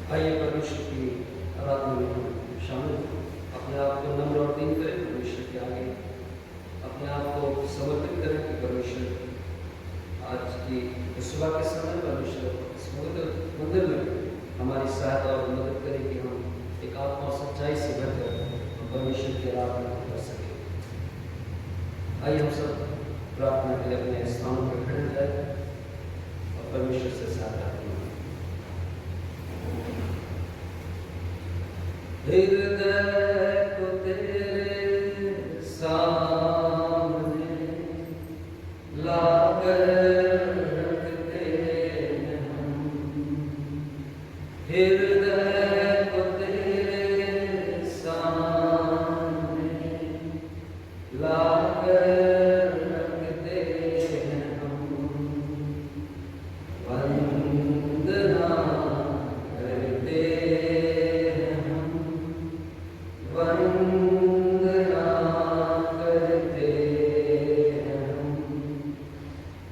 आइए परमेश्वर की आराधना में हम शामिल हों। अपने आप को नम्र और दीन करें परमेश्वर के आगे, अपने आप को समर्पित करें कि परमेश्वर आज की सुबह के समय परमेश्वर इस मंदिर में हमारी सहायता और मदद करें कि हम एक आत्मा और सच्चाई से भरकर हम परमेश्वर की आराधना कर सकें। आइए हम सब प्रार्थना के लिए अपने स्थानों पर खड़े जाए और परमेश्वर से सहायता करें। हृदय को तेरे सामने लाकर रखते हैं हम, हृदय को तेरे सामने लाकर रखते हैं हम, वंदना करते वंदना करते हम,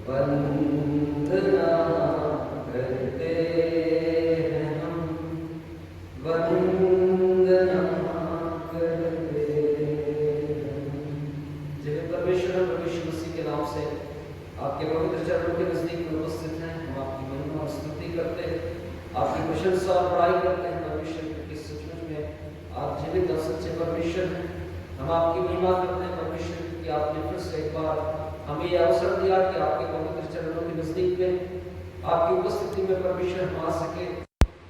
वंदना करते हम, वंदना करते हम। जब परमेश्वर परमेश्वर मसीह के नाम से आपके पवित्र चरणों के नजदीक में उपस्थित हैं, हम आपकी महिमा और स्तुति करते हैं, आपकी प्रशंसा और बड़ाई करते हैं परमेश्वर की। सचमुच में आप जीवित और सच्चे परमेश्वर हैं। हम आपकी महिमा करते हैं परमेश्वर कि आपने फिर से एक बार हमें यह अवसर दिया कि आपके पवित्र चरणों के नजदीक में आपकी उपस्थिति में परमेश्वर हम आ सके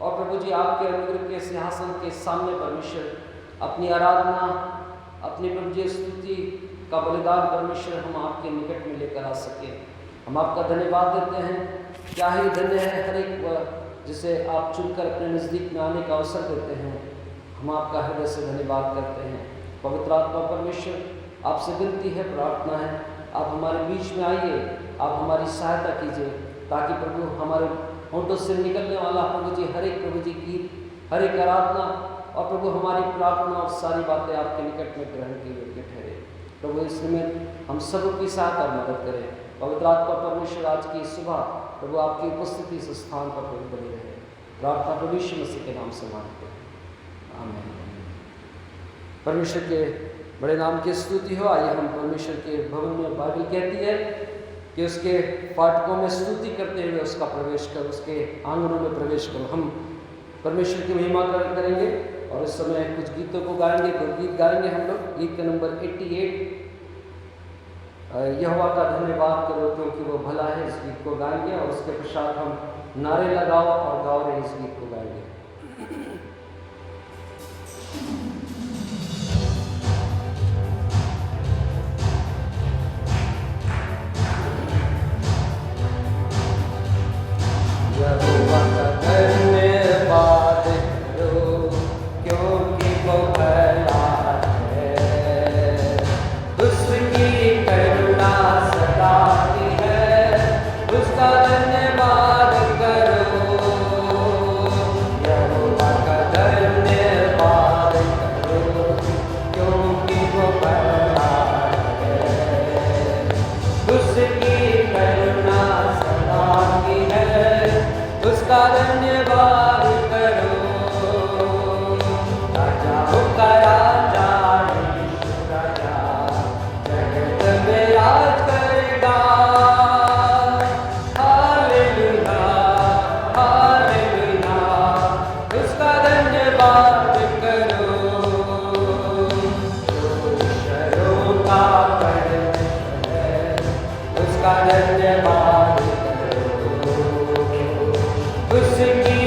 और प्रभु जी आपके अनुग्रह के सिंहासन के सामने परमेश्वर अपनी आराधना, अपनी प्रभु जी स्तुति का बलिदान परमेश्वर हम आपके निकट में लेकर आ सके। हम आपका धन्यवाद देते हैं। क्या ही धन्य है हर एक जिसे आप चुनकर अपने नजदीक में आने का अवसर देते हैं। हम आपका हृदय से धन्यवाद करते हैं। पवित्र आत्मा परमेश्वर आपसे विनती है, प्रार्थना है, आप हमारे बीच में आइए, आप हमारी सहायता कीजिए ताकि प्रभु हमारे होंठों से निकलने वाला प्रभु जी हर एक प्रभु जी गीत, हर एक आराधना और प्रभु हमारी प्रार्थना और सारी बातें आपके निकट में ग्रहण के योग्य ठहरे। प्रभु इस निमित्त हम सब की सहायता और मदद करें। पवित्र आत्मा परमेश्वर आज की सुबह प्रभु आपकी उपस्थिति इस स्थान पर प्रभु बनी रहे। प्रार्थना प्रभु यीशु मसीह के नाम से मांगते हैं, आमीन। परमेश्वर के बड़े नाम की स्तुति हो। आइए हम परमेश्वर के भवन में, बाइबल कहती है कि उसके फाटकों में स्तुति करते हुए उसका प्रवेश कर, उसके आंगनों में प्रवेश करो। हम परमेश्वर की महिमा करेंगे और इस समय कुछ गीतों को गाएंगे, कुछ गीत गाएंगे हम लोग। गीत का नंबर 88 यहोवा का धन्यवाद करो क्योंकि वो भला है, इस गीत को गाएंगे और उसके पश्चात हम नारे लगाओ और गाओ रहे इस गीत को गाएंगे। यहोवा का धन्यवाद करो क्योंकि वो भला है, उसकी करुणा सदा की है, उसका धन्यवाद करो। यहोवा का धन्यवाद करो क्योंकि वो भला है, उसकी करुणा सदा की है, उसका धन्यवाद करो। राजाओं का राजा यीशु राजा जगत में राज करेगा। हालेलुया हालेलुया, उसका धन्यवाद करो। जो ईश्वरों का परमेश्वर है, उसका धन्यवाद करो। उसकी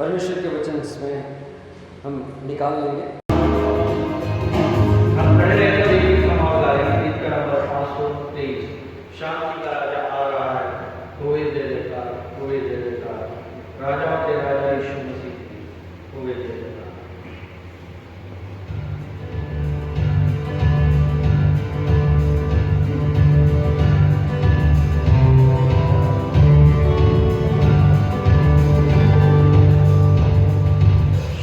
परमेश्वर के वचन इसमें हम निकाल लेंगे। हम खड़े रहकर एक गीत का माहौल डालेंगे। गीत का नंबर 523, शांति का राजा आ रहा है, होए जय जयकार, होए जय जयकार, राजाओं के राजा यीशु मसीह की, होए जय जयकार।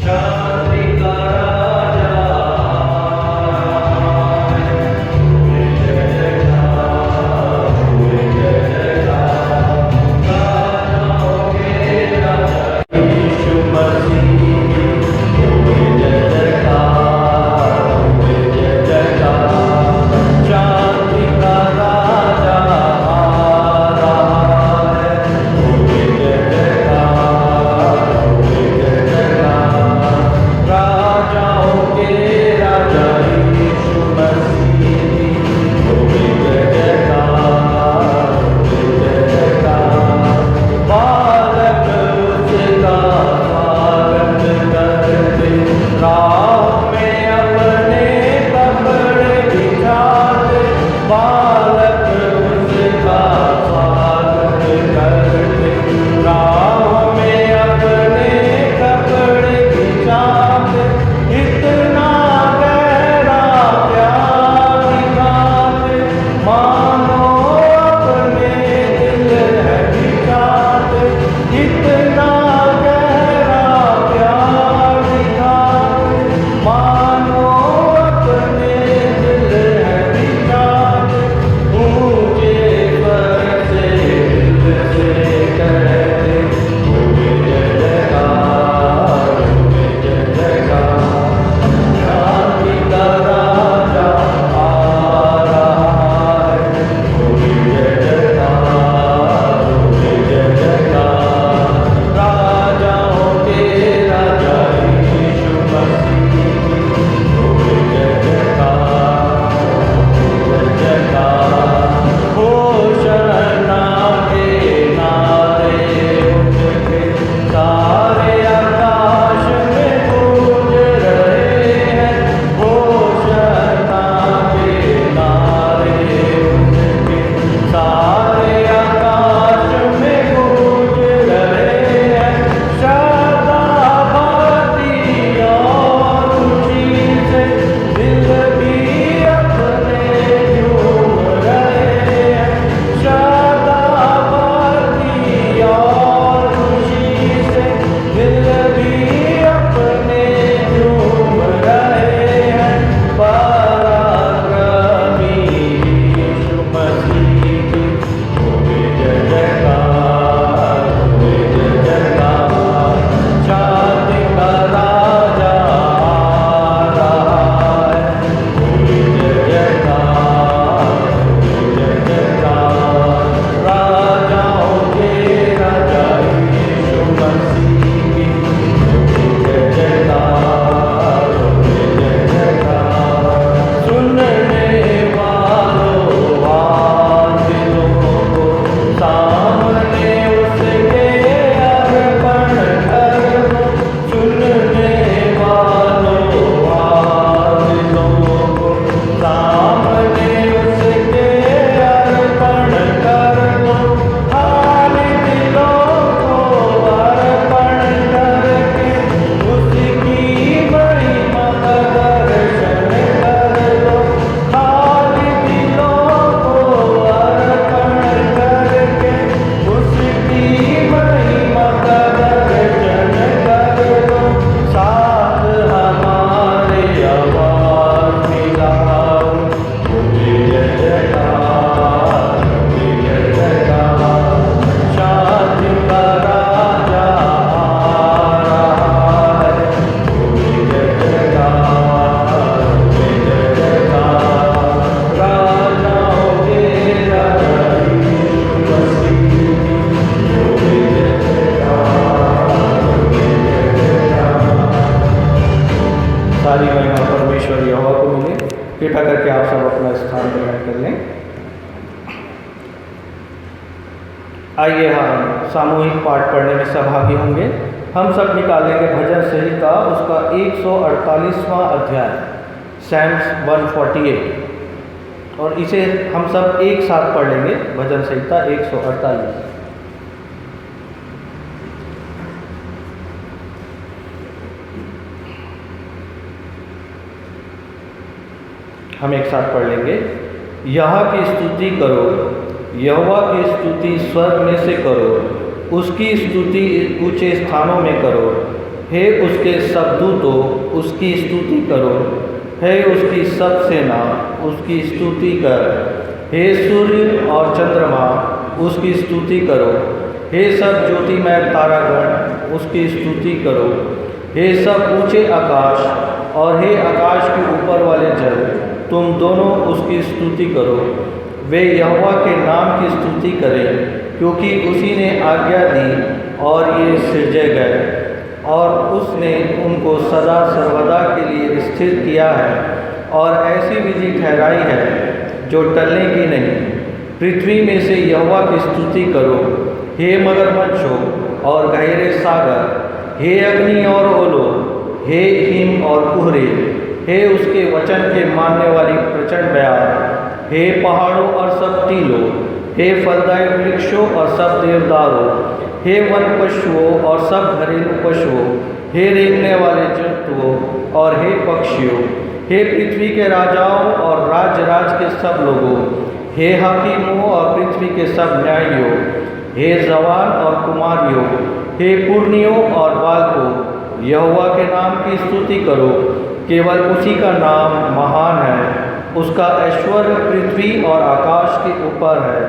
शांति का राजा कृपा करके आप सब अपना स्थान ग्रहण कर लें। आइए हम सामूहिक पाठ पढ़ने में सहभागी होंगे। हम सब निकालेंगे भजन संहिता उसका 148वां अध्याय, सैम्स 148, और इसे हम सब एक साथ पढ़ लेंगे। भजन संहिता 148। हम एक साथ पढ़ लेंगे। यहोवा की स्तुति करो, यहोवा की स्तुति स्वर्ग में से करो, उसकी स्तुति ऊंचे स्थानों में करो। हे उसके सब दूतों, उसकी स्तुति करो। हे उसकी सब सेना, उसकी स्तुति कर। हे सूर्य और चंद्रमा, उसकी स्तुति करो। हे सब ज्योतिमय तारागण, उसकी स्तुति करो। हे सब ऊंचे आकाश और हे आकाश के ऊपर वाले जल, तुम दोनों उसकी स्तुति करो। वे यहोवा के नाम की स्तुति करें, क्योंकि उसी ने आज्ञा दी और ये सिरजे गए, और उसने उनको सदा सर्वदा के लिए स्थिर किया है, और ऐसी विधि ठहराई है जो टलने की नहीं। पृथ्वी में से यहोवा की स्तुति करो। हे मगरमच्छों और गहरे सागर, हे अग्नि और ओलो, हे हिम और कुहरे, हे उसके वचन के मानने वाली प्रचंड बयार, हे पहाड़ों और सब टीलों, हे फलदायी वृक्षों और सब देवदारों, हे वन पशुओं और सब घरेलू पशुओं, हे रेंगने वाले जंतुओं और हे पक्षियों, हे पृथ्वी के राजाओं और राज के सब लोगों, हे हकीमों और पृथ्वी के सब न्यायियों, हे जवान और कुमारियों, हे पुरनियों और बालकों, यहोवा के नाम की स्तुति करो। केवल उसी का नाम महान है, उसका ऐश्वर्य पृथ्वी और आकाश के ऊपर है,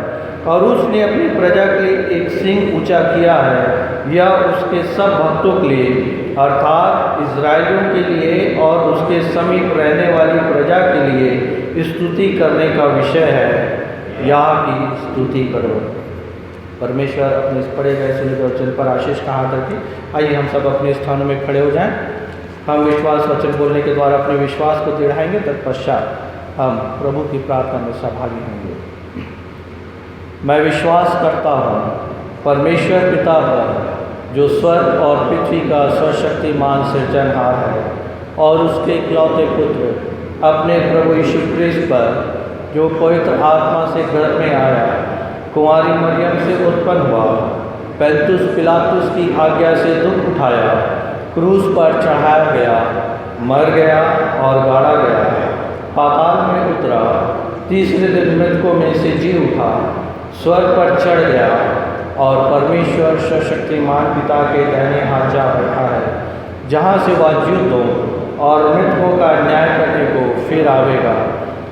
और उसने अपनी प्रजा के लिए एक सिंह ऊंचा किया है। यह उसके सब भक्तों के लिए, अर्थात इज़राइलियों के लिए और उसके समीप रहने वाली प्रजा के लिए स्तुति करने का विषय है। यहाँ की स्तुति करो। परमेश्वर अपने इस पढ़े गए सुने गए वचन पर आशीष का हाथ रखे। आइए हम सब अपने स्थानों में खड़े हो जाएं। हम विश्वास वचन बोलने के द्वारा अपने विश्वास को दृढ़ाएंगे, तत्पश्चात हम प्रभु की प्रार्थना में सहभागी होंगे। मैं विश्वास करता हूँ परमेश्वर पिता पर, जो स्वर्ग और पृथ्वी का सर्वशक्तिमान सृजनहार है, और उसके इकलौते पुत्र अपने प्रभु यीशु क्रिस्त पर, जो पवित्र आत्मा से गर्भ में आया, कुंवारी मरियम से उत्पन्न हुआ, पेंतुस पिलातुस की आज्ञा से दुख उठाया, क्रूस पर चढ़ाया गया, मर गया और गाड़ा गया, पाताल में उतरा, तीसरे दिन मृतकों में से जी उठा, स्वर्ग पर चढ़ गया, और परमेश्वर सर्वशक्तिमान पिता के दाहिने हाथ जा बैठा है, जहाँ से वह जीवों और मृतकों का न्याय करने को फिर आवेगा।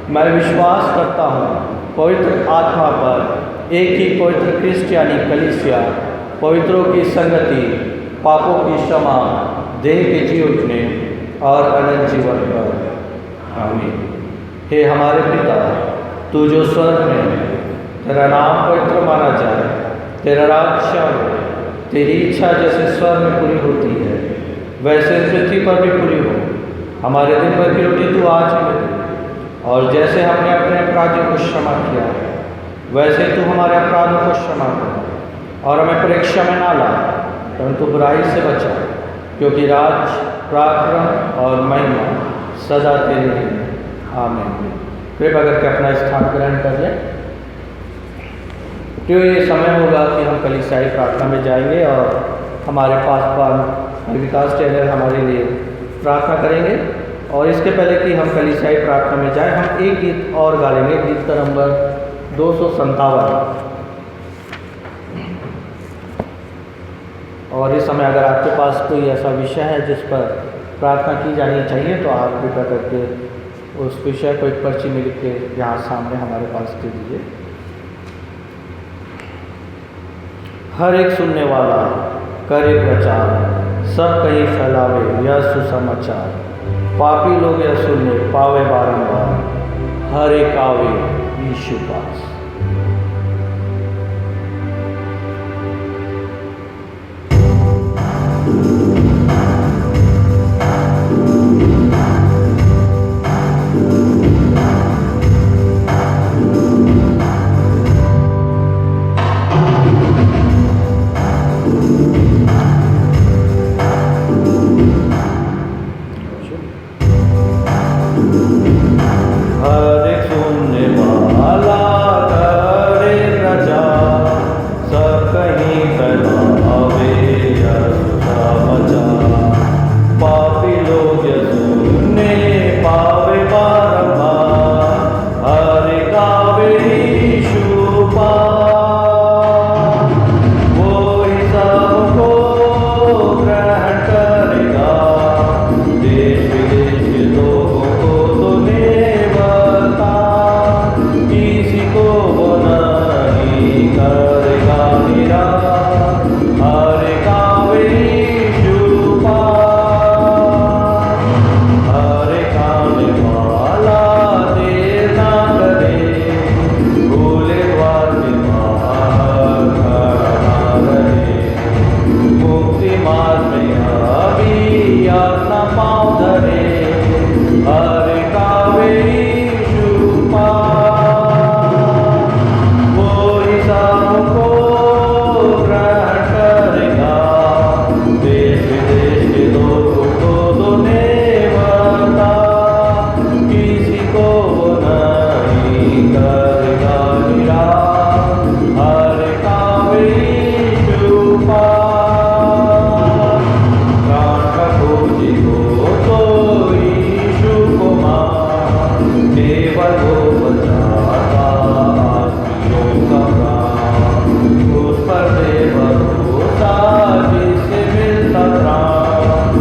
मैं विश्वास करता हूँ पवित्र आत्मा पर, एक ही पवित्र क्रिस्टियानी कलीसिया, पवित्रों की संगति, पापों की क्षमा, देह के जी उठने और अनंत जीवन पर। आमीन। हे हमारे पिता, तू जो स्वर्ग में, तेरा नाम पवित्र माना जाए, तेरा राज्य आए, तेरी इच्छा जैसे स्वर्ग में पूरी होती है वैसे पृथ्वी पर भी पूरी हो। हमारे दिन भर की रोटी तू आज हमें दे, और जैसे हमने अपने अपराधियों को क्षमा किया है वैसे तू हमारे अपराधों को क्षमा कर, और हमें परीक्षा में ना ला, परंतु बुराई से बचा, क्योंकि राज, पराक्रम और महिमा सदा तेरे हैं। आमीन। कृपया करके अपना स्थान ग्रहण कर लें। तो ये समय होगा कि हम कलीसियाई प्रार्थना में जाएंगे, और हमारे पास विकास टेलर हमारे लिए प्रार्थना करेंगे। और इसके पहले कि हम कलीसियाई प्रार्थना में जाएं, हम एक गीत और गा लेंगे, गीत का नंबर 257। और इस समय अगर आपके पास कोई ऐसा विषय है जिस पर प्रार्थना की जानी चाहिए, तो आप कृपया करके उस विषय को एक पर्ची में लिख के यहाँ सामने हमारे पास दे दीजिए। हर एक सुनने वाला करे प्रचार, सब कहीं फैलावे यह सुसमाचार। पापी लोग यह सुनने पावे बारंबार, हर एक आवे यीशु पास।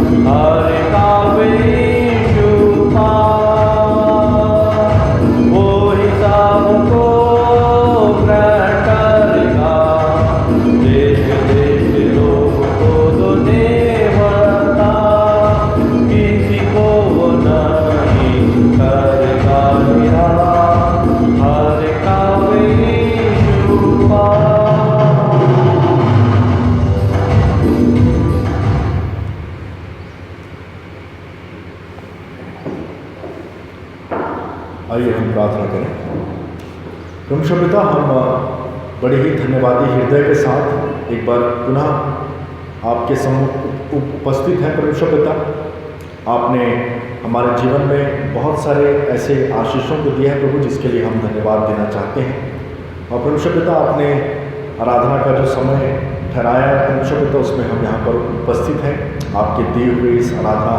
हर कावे शुपा वो हिसाब को ग्रहण करेगा। देश देश लोग को तो देवता किसी को वो नहीं करेगा गिरा। हर कावे शुपा। आइए हम प्रार्थना करें। परमेश्वर पिता, हम बड़े ही धन्यवादी हृदय के साथ एक बार पुनः आपके सम्मुख उपस्थित हैं। परमेश्वर पिता, आपने हमारे जीवन में बहुत सारे ऐसे आशीषों को दिया है प्रभु, जिसके लिए हम धन्यवाद देना चाहते हैं। और परमेश्वर पिता, आपने आराधना का जो समय ठहराया है परमेश्वर पिता, उसमें हम यहाँ पर उपस्थित हैं। आपके दिए हुए इस आराधना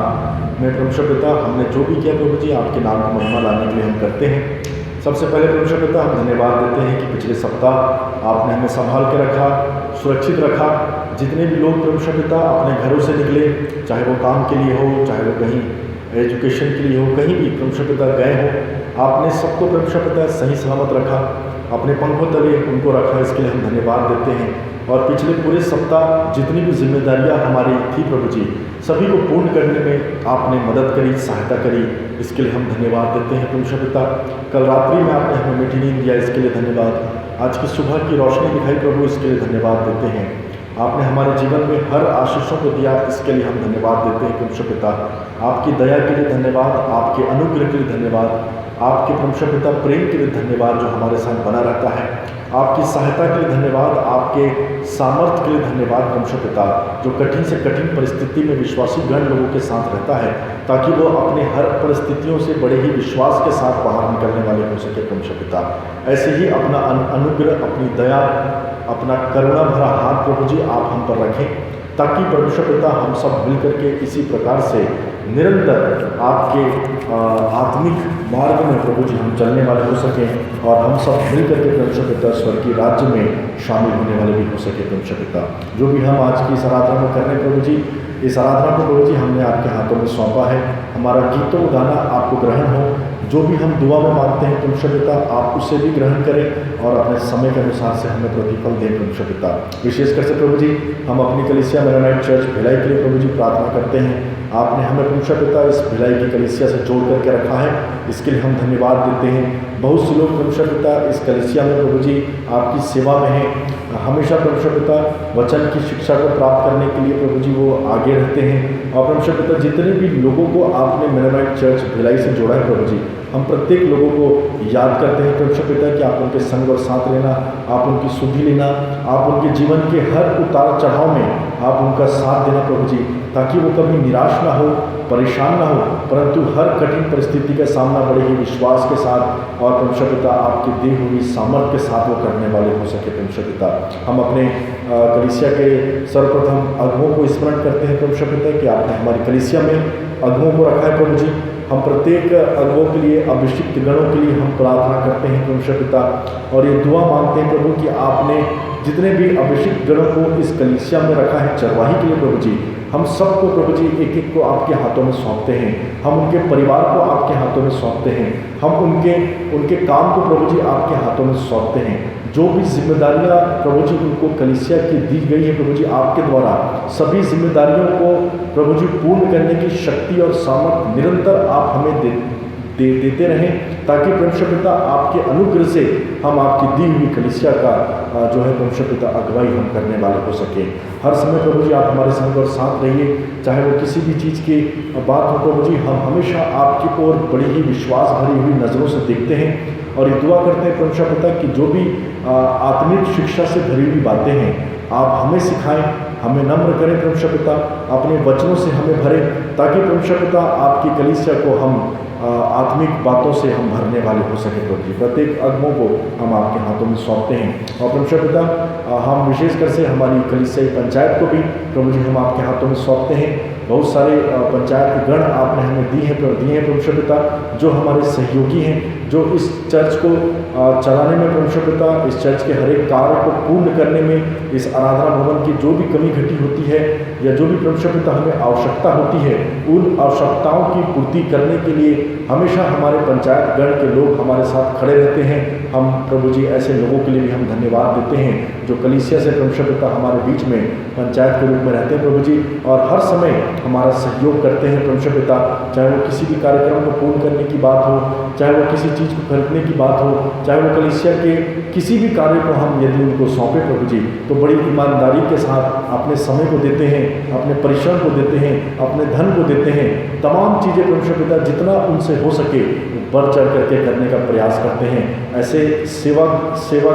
में परमेश्वर पिता हमने जो भी किया प्रभु जी, आपके नाम को महिमा लाने के लिए हम करते हैं। सबसे पहले परमेश्वर पिता हम धन्यवाद देते हैं कि पिछले सप्ताह आपने हमें संभाल के रखा, सुरक्षित रखा। जितने भी लोग परमेश्वर पिता अपने घरों से निकले, चाहे वो काम के लिए हो, चाहे वो कहीं एजुकेशन के लिए हो, कहीं भी परमेश्वर पिता गए हो, आपने सबको परमेश्वर पिता सही सलामत रखा, अपने पंखों तले उनको रखा। इसके लिए हम धन्यवाद देते हैं। और पिछले पूरे सप्ताह जितनी भी जिम्मेदारियां हमारी थी प्रभु जी, सभी को पूर्ण करने में आपने मदद करी, सहायता करी। इसके लिए हम धन्यवाद देते हैं परमेश्वर पिता। कल रात्रि में आपने हमें मीठी नींद दिया, इसके लिए धन्यवाद। आज की सुबह की रोशनी दिखाई प्रभु, इसके लिए धन्यवाद देते हैं। आपने हमारे जीवन में हर आशीषों को दिया, इसके लिए हम धन्यवाद देते हैं परमेश्वर पिता। आपकी दया के लिए धन्यवाद, आपके अनुग्रह के लिए धन्यवाद, आपके परमेश्वर पिता प्रेम के लिए धन्यवाद जो हमारे साथ बना रहता है। आपकी सहायता के लिए धन्यवाद, आपके सामर्थ्य के लिए धन्यवाद परमेश्वर पिता, जो कठिन से कठिन परिस्थिति में विश्वासी गण लोगों के साथ रहता है, ताकि वो अपने हर परिस्थितियों से बड़े ही विश्वास के साथ बाहर निकलने वाले हो सके परमेश्वर पिता। ऐसे ही अपना अनुग्रह, अपनी दया, अपना करुणा भरा हाथ प्रभु जी आप हम पर रखें, ताकि परमेश्वर पिता हम सब मिलकर के इसी प्रकार से निरंतर आपके आत्मिक मार्ग में प्रभु जी हम चलने वाले हो सकें, और हम सब मिलकर के परमेश्वर पिता स्वर्गीय राज्य में शामिल होने वाले भी हो सके परमेश्वर पिता। जो भी हम आज की इस आराधना में कर रहे हैं प्रभु जी, इस आराधना को प्रभु जी हमने आपके हाथों में सौंपा है। हमारा गीतों गाना आपको ग्रहण हो, जो भी हम दुआ में मांगते हैं परमेश्वर पिता आप उसे भी ग्रहण करें और अपने समय के अनुसार से हमें प्रतिफल दें परमेश्वर पिता। विशेषकर से प्रभु जी हम अपनी कलीसिया मेरोनाइट चर्च भिलाई के लिए प्रभु जी प्रार्थना करते हैं। आपने हमें परमेश्वर पिता इस भिलाई की कलीसिया से जोड़ करके रखा है, इसके लिए हम धन्यवाद देते हैं। बहुत से लोग परमेश्वर पिता इस कलीसिया में प्रभु जी आपकी सेवा में हैं, हमेशा परमेश्वर पिता वचन की शिक्षा को प्राप्त करने के लिए प्रभु जी वो आगे रहते हैं। और परमेश्वर पिता जितने भी लोगों को आपने मेरोनाइट चर्च भिलाई से जोड़ा है प्रभु जी, हम प्रत्येक लोगों को याद करते हैं परमेश्वर पिता कि आप उनके संग और साथ लेना, आप उनकी सुधि लेना, आप उनके जीवन के हर उतार चढ़ाव में आप उनका साथ देना प्रभु जी, ताकि वो कभी निराश ना हो, परेशान ना हो, परंतु हर कठिन परिस्थिति का सामना बड़े ही विश्वास के साथ और परमेश्वर पिता आपकी दी हुई सामर्थ्य के साथ वो करने वाले हो सके परमेश्वर पिता। हम अपने कलीसिया के सर्वप्रथम अगुओं को स्मरण करते हैं परमेश्वर पिता कि आपने हमारी कलीसिया में अगुओं को रखा है प्रभु जी। हम प्रत्येक अगुओं के लिए, अभिषिक्त गणों के लिए हम प्रार्थना करते हैं परमेश्वर पिता, और ये दुआ मांगते हैं प्रभु कि आपने जितने भी अभिषिक्त गणों को इस कलीसिया में रखा है चरवाही के लिए प्रभु जी, हम सबको प्रभु जी एक एक को आपके हाथों में सौंपते हैं, हम उनके परिवार को आपके हाथों में सौंपते हैं, हम उनके काम को प्रभु जी आपके हाथों में सौंपते हैं। जो भी जिम्मेदारियां प्रभु जी उनको कलीसिया की दी गई है प्रभु जी आपके द्वारा, सभी जिम्मेदारियों को प्रभु जी पूर्ण करने की शक्ति और सामर्थ्य निरंतर आप हमें देते रहें, ताकि परमेश्वर पिता आपके अनुग्रह से हम आपकी दी हुई कलीसिया का जो है परमेश्वर पिता अगुवाई हम करने वाले हो सके। हर समय प्रभु जी आप हमारे संग और साथ रहिए, चाहे वो किसी भी चीज़ की बात हो प्रभु जी, हम हमेशा आपकी ओर बड़ी ही विश्वास भरी हुई नज़रों से देखते हैं और ये दुआ करते हैं परमेश्वर पिता कि जो भी आत्मिक शिक्षा से भरी हुई बातें हैं आप हमें सिखाएं, हमें नम्र करें परमेश्वर पिता, अपने वचनों से हमें भरें, ताकि परमेश्वर पिता आपकी कलीसिया को हम आत्मिक बातों से हम भरने वाले हो सके प्रभु जी। प्रत्येक अगमों को हम आपके हाथों में सौंपते हैं और परमेश्वर पिता हम विशेषकर से हमारी कलीसियाई पंचायत को भी प्रभु जी हम आपके हाथों में सौंपते हैं। बहुत सारे पंचायत गण आपने हमें दिए हैं परमेश्वर पिता, जो हमारे सहयोगी हैं, जो इस चर्च को चलाने में परमेश्वर पिता, इस चर्च के हर एक कार्य को पूर्ण करने में, इस आराधना भवन की जो भी कमी घटी होती है या जो भी परमेश्वर पिता हमें आवश्यकता होती है, उन आवश्यकताओं की पूर्ति करने के लिए हमेशा हमारे पंचायत गण के लोग हमारे साथ खड़े रहते हैं। हम प्रभु जी ऐसे लोगों के लिए भी हम धन्यवाद देते हैं जो कलीसिया से परमेश्वर पिता हमारे बीच में पंचायत के रूप में रहते हैं प्रभु जी, और हर समय हमारा सहयोग करते हैं परमेश्वर पिता। चाहे वो किसी भी कार्यक्रम को पूर्ण करने की बात हो, चाहे वो किसी चीज़ को खरीदने की बात हो, चाहे वो कलीसिया के किसी भी कार्य को हम यदि उनको सौंपे प्रभु जी, तो बड़ी ईमानदारी के साथ अपने समय को देते हैं, अपने परिश्रम को देते हैं, अपने धन को देते हैं। तमाम चीज़ें परमेश्वर पिता जितना उनसे हो सके बढ़ चढ़ करके करने का प्रयास करते हैं। ऐसे सेवा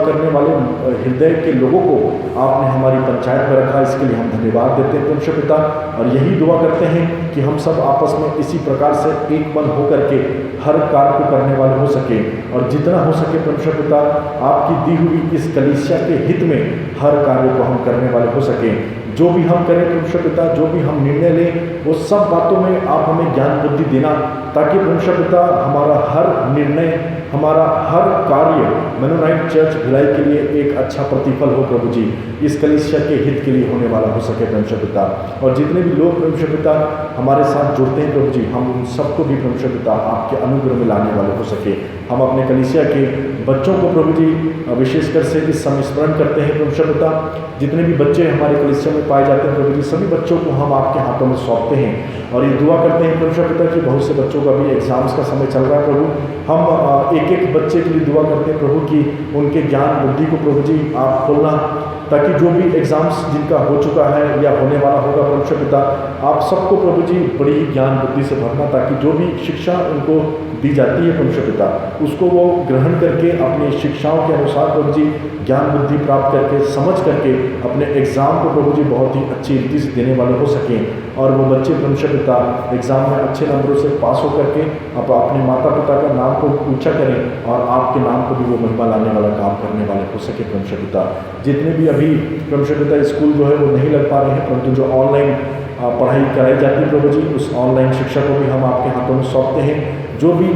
करने वाले हृदय के लोगों को आपने हमारी पंचायत में रखा, इसके लिए हम धन्यवाद देते हैं परमेश्वर पिता, और यही दुआ करते हैं कि हम सब आपस में इसी प्रकार से एक मन होकर के हर कार्य को करने वाले हो सके, और जितना हो सके परमेश्वर पिता आपकी दी हुई इस कलीसिया के हित में हर कार्य को हम करने वाले हो सके। जो भी हम करें परमेश्वर पिता, जो भी हम निर्णय लें, वो सब बातों में आप हमें ज्ञान बुद्धि देना, ताकि परमेश्वर पिता हमारा हर निर्णय, हमारा हर कार्य मेनोनाइट चर्च भिलाई के लिए एक अच्छा प्रतिफल हो प्रभु जी, इस कलीसिया के हित के लिए होने वाला हो सके परमेश्वर पिता। और जितने भी लोग परमेश्वर पिता हमारे साथ जुड़ते हैं प्रभु जी, हम उन सबको भी परमेश्वर पिता आपके अनुग्रह में लाने वाले हो सके। हम अपने कलीसिया के बच्चों को प्रभु जी विशेषकर से इस समय स्मरण करते हैं परमेश्वर पिता। जितने भी बच्चे हमारे कलीसिया में पाए जाते हैं प्रभु जी, सभी बच्चों को हम आपके हाथों में सौंपते हैं, और ये दुआ करते हैं परमेश्वर पिता कि बहुत से बच्चों का भी एग्जाम्स का समय चल रहा है प्रभु, हम एक एक बच्चे के लिए दुआ करते हैं प्रभु कि उनके ज्ञान बुद्धि को प्रभु जी आप खोलना, ताकि जो भी एग्जाम्स जिनका हो चुका है या होने वाला होगा परमेश्वर पिता, आप सबको प्रभु जी बड़ी ही ज्ञान बुद्धि से भरना, ताकि जो भी शिक्षा उनको दी जाती है परमेश्वर पिता, उसको वो ग्रहण करके अपनी शिक्षाओं के अनुसार प्रभु जी ज्ञान बुद्धि प्राप्त करके, समझ करके अपने एग्ज़ाम को प्रभु जी बहुत ही अच्छी रीति से देने वाले हो सकें, और वो बच्चे परमेश्वर पिता एग्ज़ाम में अच्छे नंबरों से पास हो करके अब अपने माता पिता का नाम को ऊंचा करें, और आपके नाम को भी वो महिमा लाने वाला काम करने वाले हो सके परमेश्वर पिता। जितने भी अभी परमेश्वर पिता स्कूल जो है वो नहीं लग पा रहे हैं, परंतु जो ऑनलाइन पढ़ाई कराई जाती है प्रभु जी, उस ऑनलाइन शिक्षा को भी हम आपके हाथों में सौंपते हैं। जो भी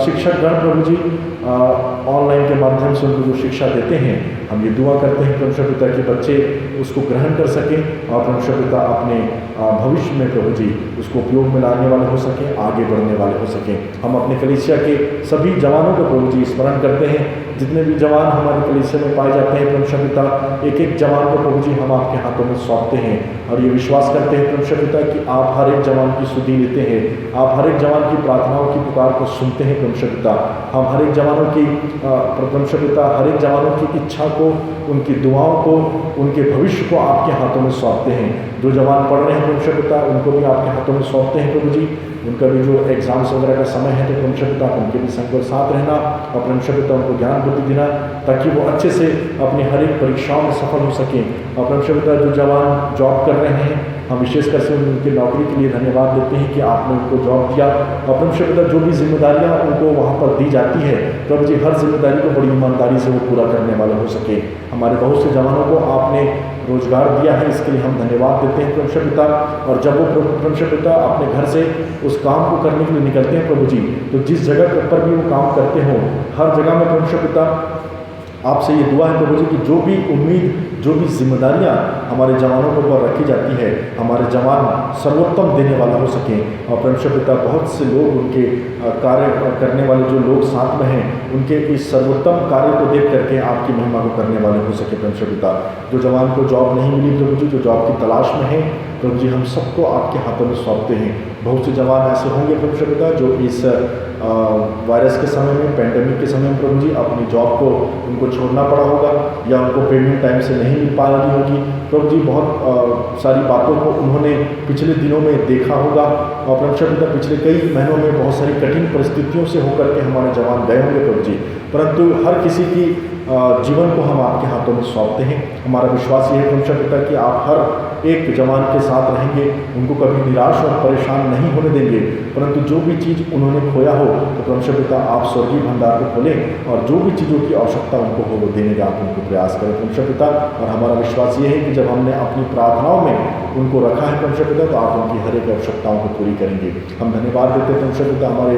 शिक्षक गण प्रभु जी ऑनलाइन के माध्यम से उनको जो शिक्षा देते हैं, हम ये दुआ करते हैं परमेश्वर पिता कि बच्चे उसको ग्रहण कर सकें, और परमेश्वर पिता अपने भविष्य में प्रभु जी उसको उपयोग में लाने वाले हो सकें, आगे बढ़ने वाले हो सकें। हम अपने कलीसिया के सभी जवानों को प्रभु जी स्मरण करते हैं, जितने भी जवान हमारे कलीसिया में पाए जाते हैं परमेश्वर पिता, एक एक जवान को प्रभु जी हम आपके हाथों में सौंपते हैं, और ये विश्वास करते हैं परमेश्वर पिता कि आप हर एक जवान की सुधि लेते हैं, आप हर एक जवान की प्रार्थनाओं की पुकार को सुनते हैं परमेश्वर पिता। हम हर एक जवानों की परमेश्वर पिता हर एक जवानों की इच्छा को, उनकी दुआओं को, उनके भविष्य को आपके हाथों में सौंपते हैं। जो जवान पढ़ रहे हैं परमेश्वर पिता, उनको भी आपके हाथों में सौंपते हैं प्रभु जी। उनका भी जो एग्जाम्स वगैरह का समय है तो परमेश्वर पिता उनके भी संग और साथ रहना, और परमेश्वर पिता उनको ज्ञान बुद्धि देना, ताकि वो अच्छे से अपनी हर एक परीक्षाओं में सफल हो सकें। और परमेश्वर पिता जो जवान जॉब कर रहे हैं, हम विशेषकर से उनकी नौकरी के लिए धन्यवाद देते हैं कि आपने उनको जॉब दिया, और परमेश्वर पिता जो भी जिम्मेदारियां उनको वहाँ पर दी जाती है प्रभु जी, हर जिम्मेदारी को बड़ी ईमानदारी से वो पूरा करने वाले हो सके। हमारे बहुत से जवानों को आपने रोजगार दिया है, इसके लिए हम धन्यवाद देते हैं परमेश्वर पिता। और जब वो परमेश्वर पिता अपने घर से उस काम को करने के लिए निकलते हैं प्रभु जी, तो जिस जगह पर भी वो काम करते हों, हर जगह में परमेश्वर पिता आपसे ये दुआ है प्रभु जी कि जो भी उम्मीद, जो भी जिम्मेदारियां हमारे जवानों के ऊपर रखी जाती है, हमारे जवान सर्वोत्तम देने वाला हो सकें। और परमेश्वर पिता बहुत से लोग, उनके कार्य करने वाले जो लोग साथ में हैं, उनके इस सर्वोत्तम कार्य को देख करके आपकी महिमा को करने वाले हो सके परमेश्वर पिता। जो जवान को जॉब नहीं मिली प्रभु जी, जो जॉब की तलाश में है प्रभु जी, हम सबको आपके हाथों में सौंपते हैं। बहुत से जवान ऐसे होंगे परमेश्वर पिता जो इस वायरस के समय में, पैंडेमिक के समय में प्रभु जी अपनी जॉब को उनको छोड़ना पड़ा होगा, या उनको पेमेंट टाइम से नहीं मिल पा रही होगी प्रभु जी। बहुत सारी बातों को उन्होंने पिछले दिनों में देखा होगा, और परमेश्वर पिता पिछले कई महीनों में बहुत सारी कठिन परिस्थितियों से होकर के हमारे जवान गए होंगे प्रभु जी। परंतु हर किसी की जीवन को हम आपके हाथों में सौंपते हैं। हमारा विश्वास ये है परमेश्वर पिता कि आप हर एक जवान के साथ रहेंगे, उनको कभी निराश और परेशान नहीं होने देंगे, परंतु जो भी चीज़ उन्होंने खोया हो तो परमेश्वर पिता आप स्वर्गीय भंडार को खोलें और जो भी चीज़ों की आवश्यकता उनको हो वो देने का आप उनको प्रयास करें परमेश्वर पिता। और हमारा विश्वास ये है कि जब हमने अपनी प्रार्थनाओं में उनको रखा है परमेश्वर पिता तो आप उनकी हर एक आवश्यकताओं को पूरी करेंगे। हम धन्यवाद देते हैं परमेश्वर पिता हमारे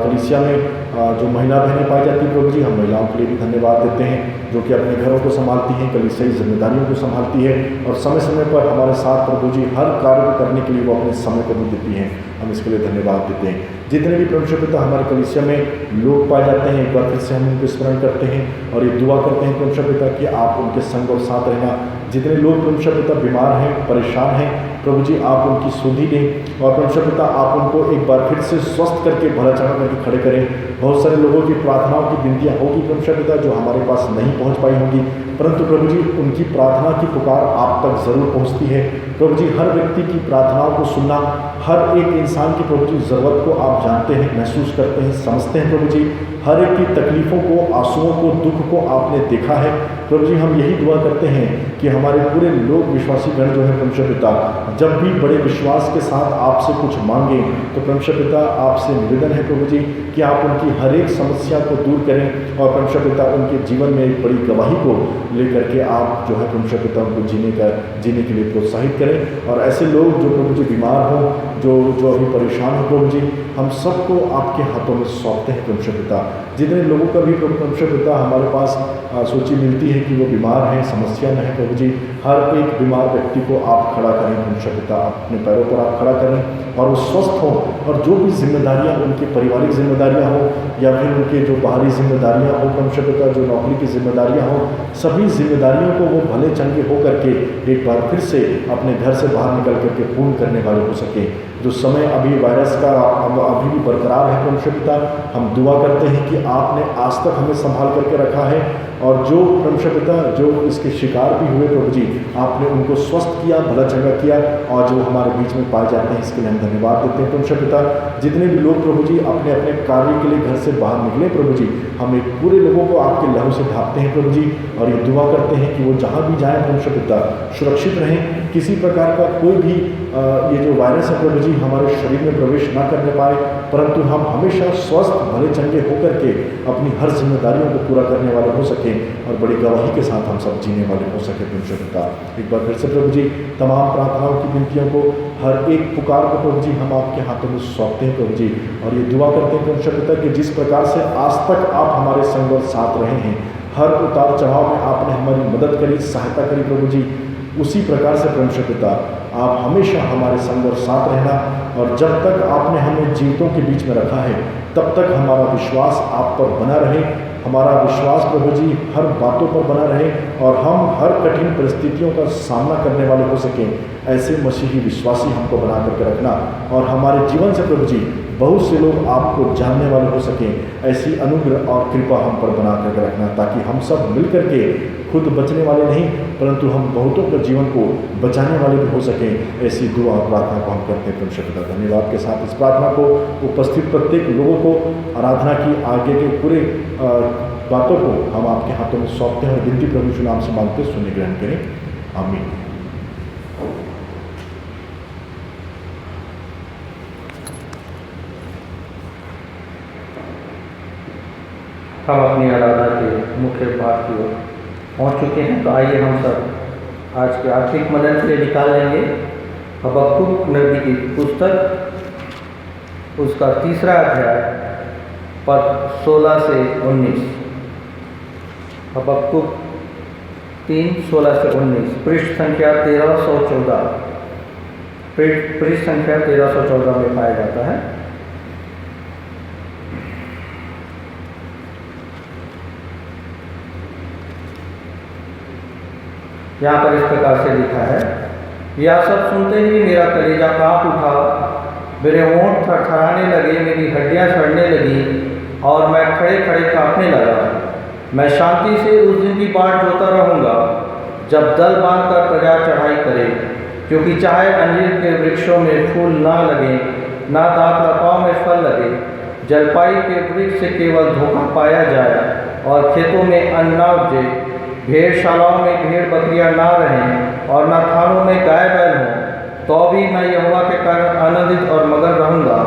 कलीसिया में जो महिला बहनें पाई जाती हैं प्रभु जी, हम महिलाओं के लिए भी धन्यवाद देते हैं जो कि अपने घरों को संभालती हैं, कलीसियाई जिम्मेदारियों को संभालती है और समय समय पर हमारे साथ प्रभु जी हर कार्य को करने के लिए वो अपने समय को भी देती हैं। हम इसके लिए धन्यवाद देते हैं। जितने भी परमेश्वर पिता हमारे कलीसिया में लोग पाए जाते हैं, एक बार फिर से हम उनको स्मरण करते हैं और ये दुआ करते हैं परमेश्वर पिता कि आप उनके संग और साथ रहना। जितने लोग परमेश्वर पिता बीमार हैं, परेशान हैं, प्रभु जी आप उनकी सुधि दें और परमेश्वर पिता आप उनको एक बार फिर से स्वस्थ करके भला चढ़ा करके खड़े करें। बहुत सारे लोगों की प्रार्थनाओं की विनतियाँ होगी परमेश्वर पिता जो हमारे पास नहीं पहुंच पाई होंगी, परंतु प्रभु जी उनकी प्रार्थना की पुकार आप तक ज़रूर पहुंचती है। प्रभु जी हर व्यक्ति की प्रार्थनाओं को सुनना, हर एक इंसान की प्रभु जी ज़रूरत को आप जानते हैं, महसूस करते हैं, समझते हैं। प्रभु जी हर एक की तकलीफ़ों को, आंसुओं को, दुख को आपने देखा है। प्रभु जी हम यही दुआ करते हैं कि हमारे पूरे लोग विश्वासी गण जो है परमेश्वर पिता जब भी बड़े विश्वास के साथ आपसे कुछ मांगें तो परमेश्वर पिता आपसे निवेदन है प्रभु जी कि आप उनकी हर एक समस्या को दूर करें और परमेश्वर पिता उनके जीवन में एक बड़ी गवाही को लेकर के आप जो है परमेश्वर पिता उनको जीने के लिए प्रोत्साहित करें। और ऐसे लोग जो प्रभु जी बीमार हों, जो अभी परेशान हो प्रभु जी, हम सबको आपके हाथों में सौंपते हैं परमेश्वर पिता। जितने लोगों का भी परमेश्वर पिता हमारे पास सूची मिलती है कि वो बीमार हैं, समस्या में है प्रभु जी, हर एक बीमार व्यक्ति को आप खड़ा करें परमेश्वर पिता, अपने पैरों पर आप खड़ा करें और वो स्वस्थ हों और जो भी जिम्मेदारियां उनकी पारिवारिक जिम्मेदारियां हों या फिर उनके जो बाहरी जिम्मेदारियां हों परमेश्वर पिता, जो नौकरी की जिम्मेदारियां हों, सभी जिम्मेदारियों को वो भले चंगे हो करके एक बार फिर से अपने घर से बाहर निकल करके पूर्ण करने वाले हो सके। जो समय अभी वायरस का अभी भी बरकरार है परमेश्वर पिता, हम दुआ करते हैं कि आपने आज तक हमें संभाल करके रखा है और जो परमेश्वर पिता जो इसके शिकार भी हुए प्रभु जी आपने उनको स्वस्थ किया, भला चंगा किया और जो हमारे बीच में पाए जाते हैं इसके लिए हम धन्यवाद देते हैं परमेश्वर पिता। जितने भी लोग प्रभु जी अपने अपने कार्य के लिए घर से बाहर निकले प्रभु जी, हम एक पूरे लोगों को आपके लहू से ढांपते हैं प्रभु जी और ये दुआ करते हैं कि वो जहाँ भी जाएँ परमेश्वर पिता सुरक्षित रहें, किसी प्रकार का कोई भी ये जो वायरस है प्रभु जी हमारे शरीर में प्रवेश ना करने पाए, परंतु हम हमेशा स्वस्थ भले चंगे होकर के अपनी हर जिम्मेदारियों को पूरा करने वाले हो सकें और बड़ी गवाही के साथ हम सब जीने वाले हो सके परमेश्वर पिता। एक बार फिर से प्रभु जी तमाम प्रार्थनाओं की विनतियों को, हर एक पुकार को प्रभु जी हम आपके हाथों में सौंपते हैं प्रभु जी और ये दुआ करते हैं परमेश्वर पिता कि जिस प्रकार से आज तक आप हमारे संग और साथ रहे हैं, हर उतार चढ़ाव में आपने हमारी मदद करी, सहायता करी प्रभु जी, उसी प्रकार से परमेश्वर पिता आप हमेशा हमारे संग और साथ रहना और जब तक आपने हमें जीवितों के बीच में रखा है तब तक हमारा विश्वास आप पर बना रहे, हमारा विश्वास प्रभु जी हर बातों पर बना रहे और हम हर कठिन परिस्थितियों का सामना करने वाले हो सकें। ऐसे मसीही विश्वासी हमको बना करके रखना और हमारे जीवन से प्रभु जी बहुत से लोग आपको जानने वाले हो सकें। ऐसी अनुग्रह और कृपा हम पर बना करके रखना ताकि हम सब मिल करके खुद बचने वाले नहीं परंतु हम बहुतों के जीवन को बचाने वाले भी हो सकें। ऐसी दुआ और प्रार्थना को हम करते हैं परमेश्वर पिता। धन्यवाद के साथ इस प्रार्थना को उपस्थित प्रत्येक लोगों को आराधना की आगे के पूरे बातों को हम आपके हाथों में सौंपते हैं और विनती प्रभु यीशु नाम से मांगते सुनिए ग्रहण करें। आमीन। हम अपनी आराधना के मुख्य भाग की ओर पहुँच चुके हैं, तो आइए हम सब आज के आर्थिक मदद के लिए निकाल लेंगे हबक्कुक नबी की पुस्तक, उसका 3रा अध्याय पद 16 से 19। हबक्कुक 3:16 से 19, पृष्ठ संख्या 1314, पृष्ठ संख्या 1314 में पाया जाता है। यहाँ पर इस प्रकार से लिखा है, यह सब सुनते ही मेरा कलेजा कांप उठा, मेरे होंठ थरथराने लगे, मेरी हड्डियाँ सड़ने लगी और मैं खड़े खड़े कांपने लगा। मैं शांति से उस दिन की बाट जोता रहूँगा जब दल बांधकर प्रजा चढ़ाई करे, क्योंकि चाहे अंजीर के वृक्षों में फूल ना लगे, ना दाखलताओं में फल लगे, जलपाई के वृक्ष से केवल धोखा पाया जाए और खेतों में अन्न न उपजे, भेड़शालाओं में भेड़ बकरियां ना रहें और न थानों में गाय बैल हों, तो भी मैं यहोवा के कारण आनंदित और मगन रहूँगा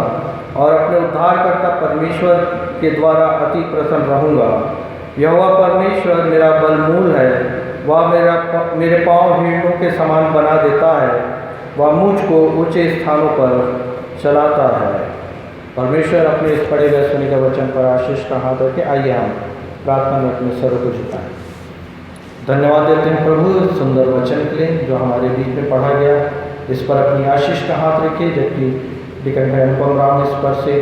और अपने उद्धारकर्ता परमेश्वर के द्वारा अति प्रसन्न रहूँगा। यहोवा परमेश्वर मेरा बलमूल है, वह मेरे पाँव हिरणों के समान बना देता है, वह मुझको ऊंचे स्थानों पर चलाता है। परमेश्वर अपने इस पढ़े गए सुने के वचन पर आशीष का हाथ रखे। आइए हम प्रार्थना में अपने सर को झुकाएं। धन्यवाद देते हैं प्रभु इस सुंदर वचन के लिए जो हमारे बीच में पढ़ा गया। इस पर अपनी आशीष का हाथ रखिए, जबकि डिकन भाई अनुपम राम इस पर से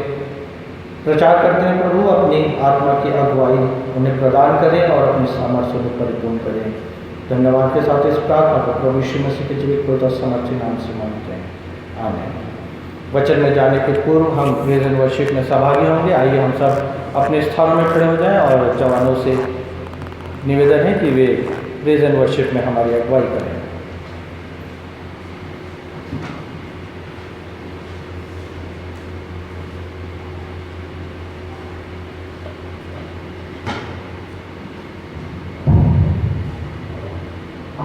प्रचार करते हैं। प्रभु अपनी आत्मा की अगुवाई उन्हें प्रदान करें और अपने सामर्थ्य में परिपूर्ण करें। धन्यवाद के साथ इस प्रार्थना को प्रभु यीशु मसीह के जीवित पुत्र समर्थी नाम से मांगते हैं, आमीन। वचन में जाने के पूर्व हम प्रेज एंड वर्शिप में सहभागी होंगे। आइए हम सब अपने स्थानों में खड़े हो जाएं और जवानों से निवेदन है कि वे प्रेज एंड वर्शिप में हमारी अगुवाई करें।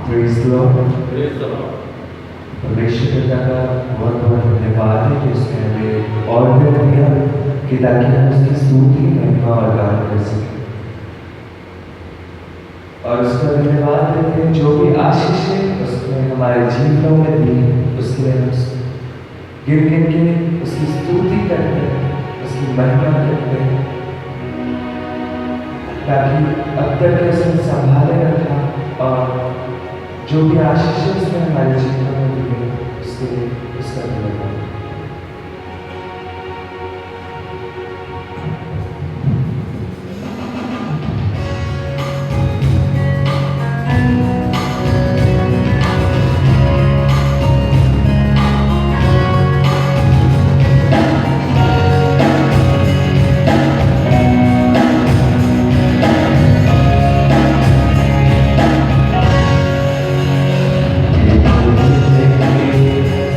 Praise the Lord. परमेश्वर पिता का बहुत बहुत धन्यवाद है कि उसने हमें और भी दिया कि ताकि हम उसकी स्तुति महिमा और गान कर सकें। और उसका धन्यवाद देते हैं जो भी आशीष है उसने हमारे जीवनों में दी, उसके हम गिन गिन के उसकी स्तुति करते हैं, उसकी महिमा करते हैं, ताकि अब तक उसने संभाले रखा और जो भी आशीष है उसने हमारे जीवन में दी है, उसके लिए उसका धन्यवाद।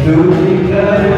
स्तुति करो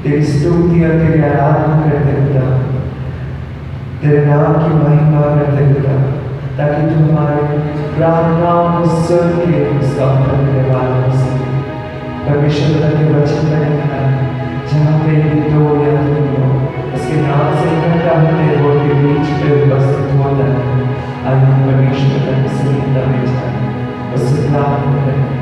तेरी स्तुति और तेरी आराधना करते पिता, तेरे नाम की महिमा करते पिता, ताकि तू हमारे प्रार्थनाओं को सुन के उसका उत्तर देने वाला हो सके। परमेश्वर पिता के वचन में लिखा है, जहाँ पे दो या तीन लोग उसके नाम से इकट्ठा होते हैं, वो उनके बीच पे उपस्थित होता है। आइए हम परमेश्वर पिता की संहिता में जाएं, उससे प्रार्थना करें।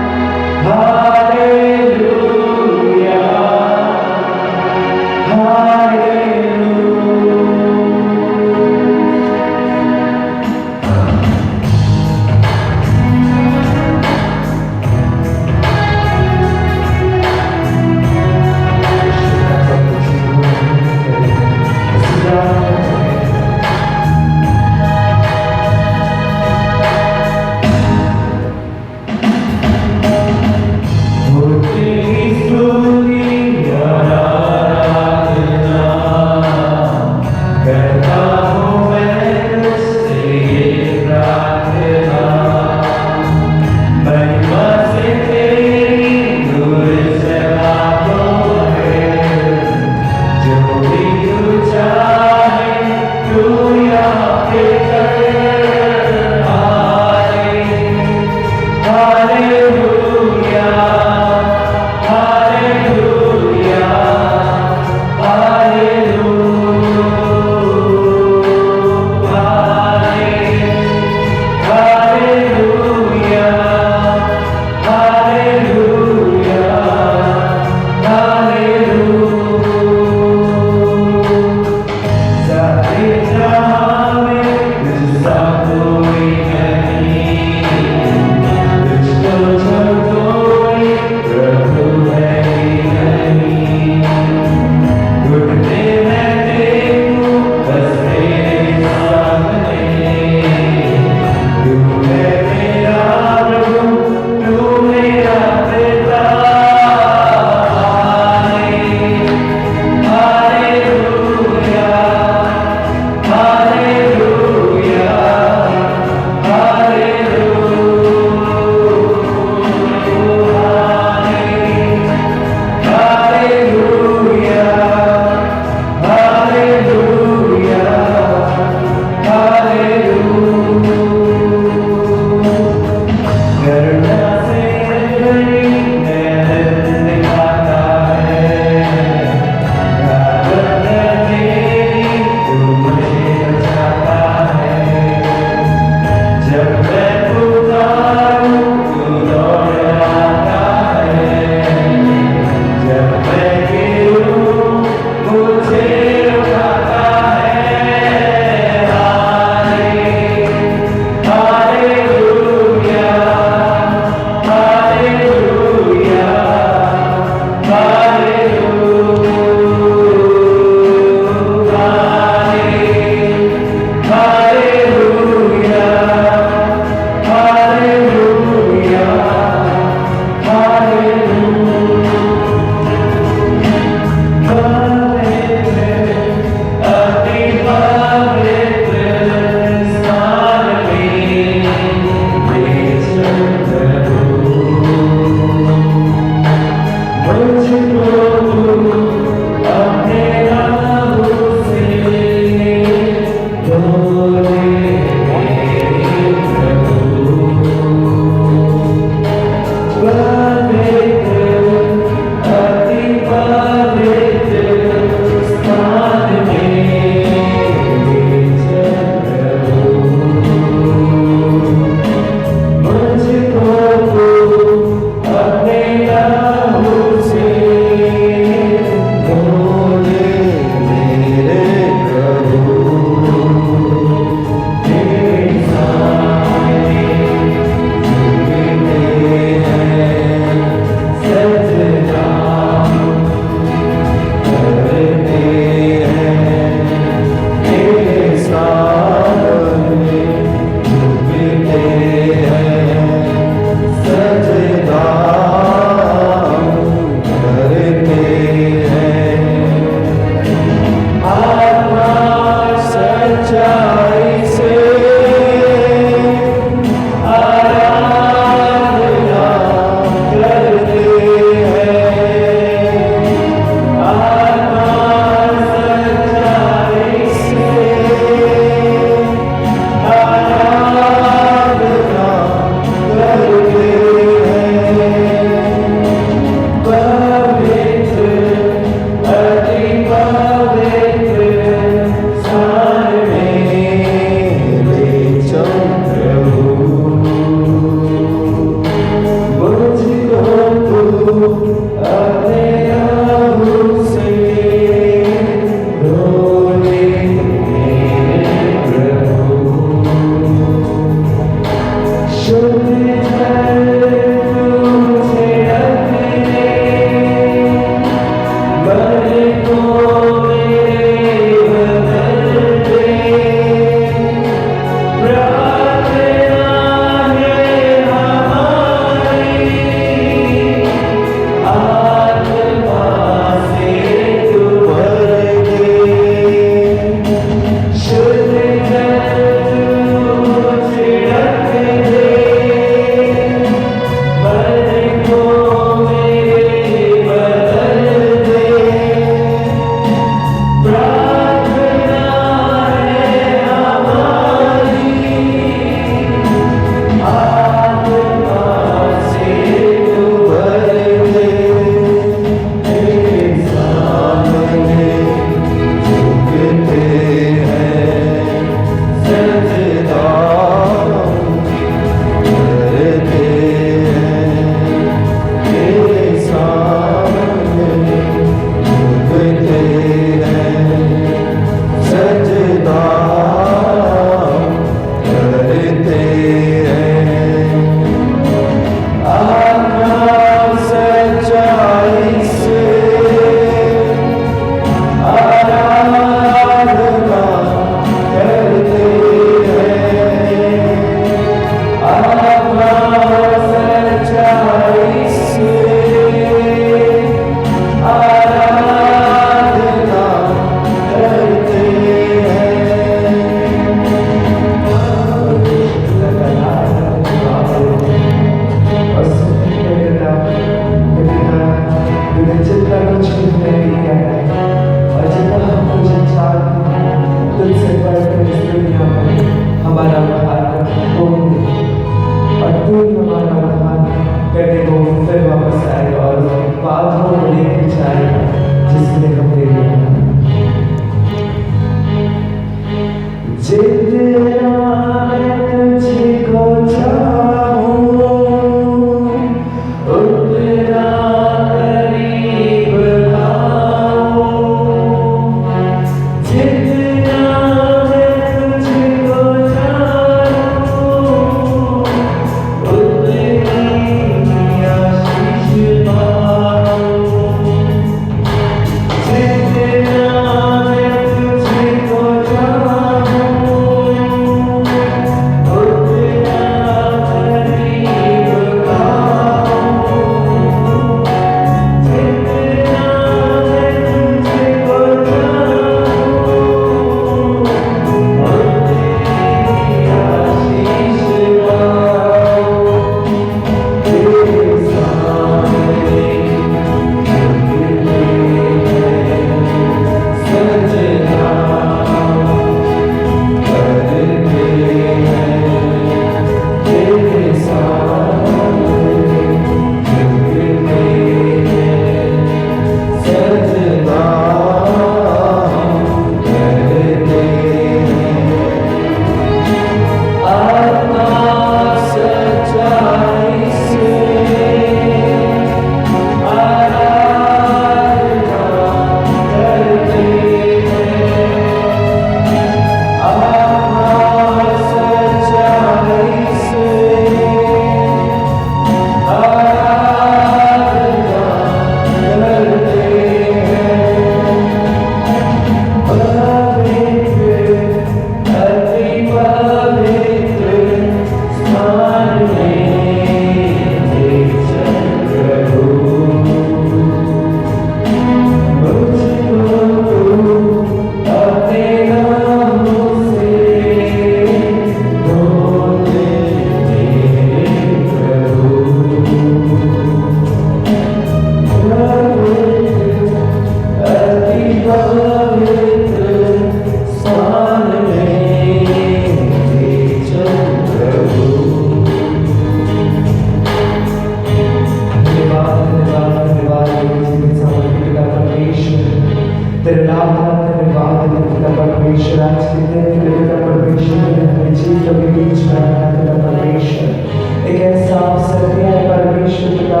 परमेश्वर पिता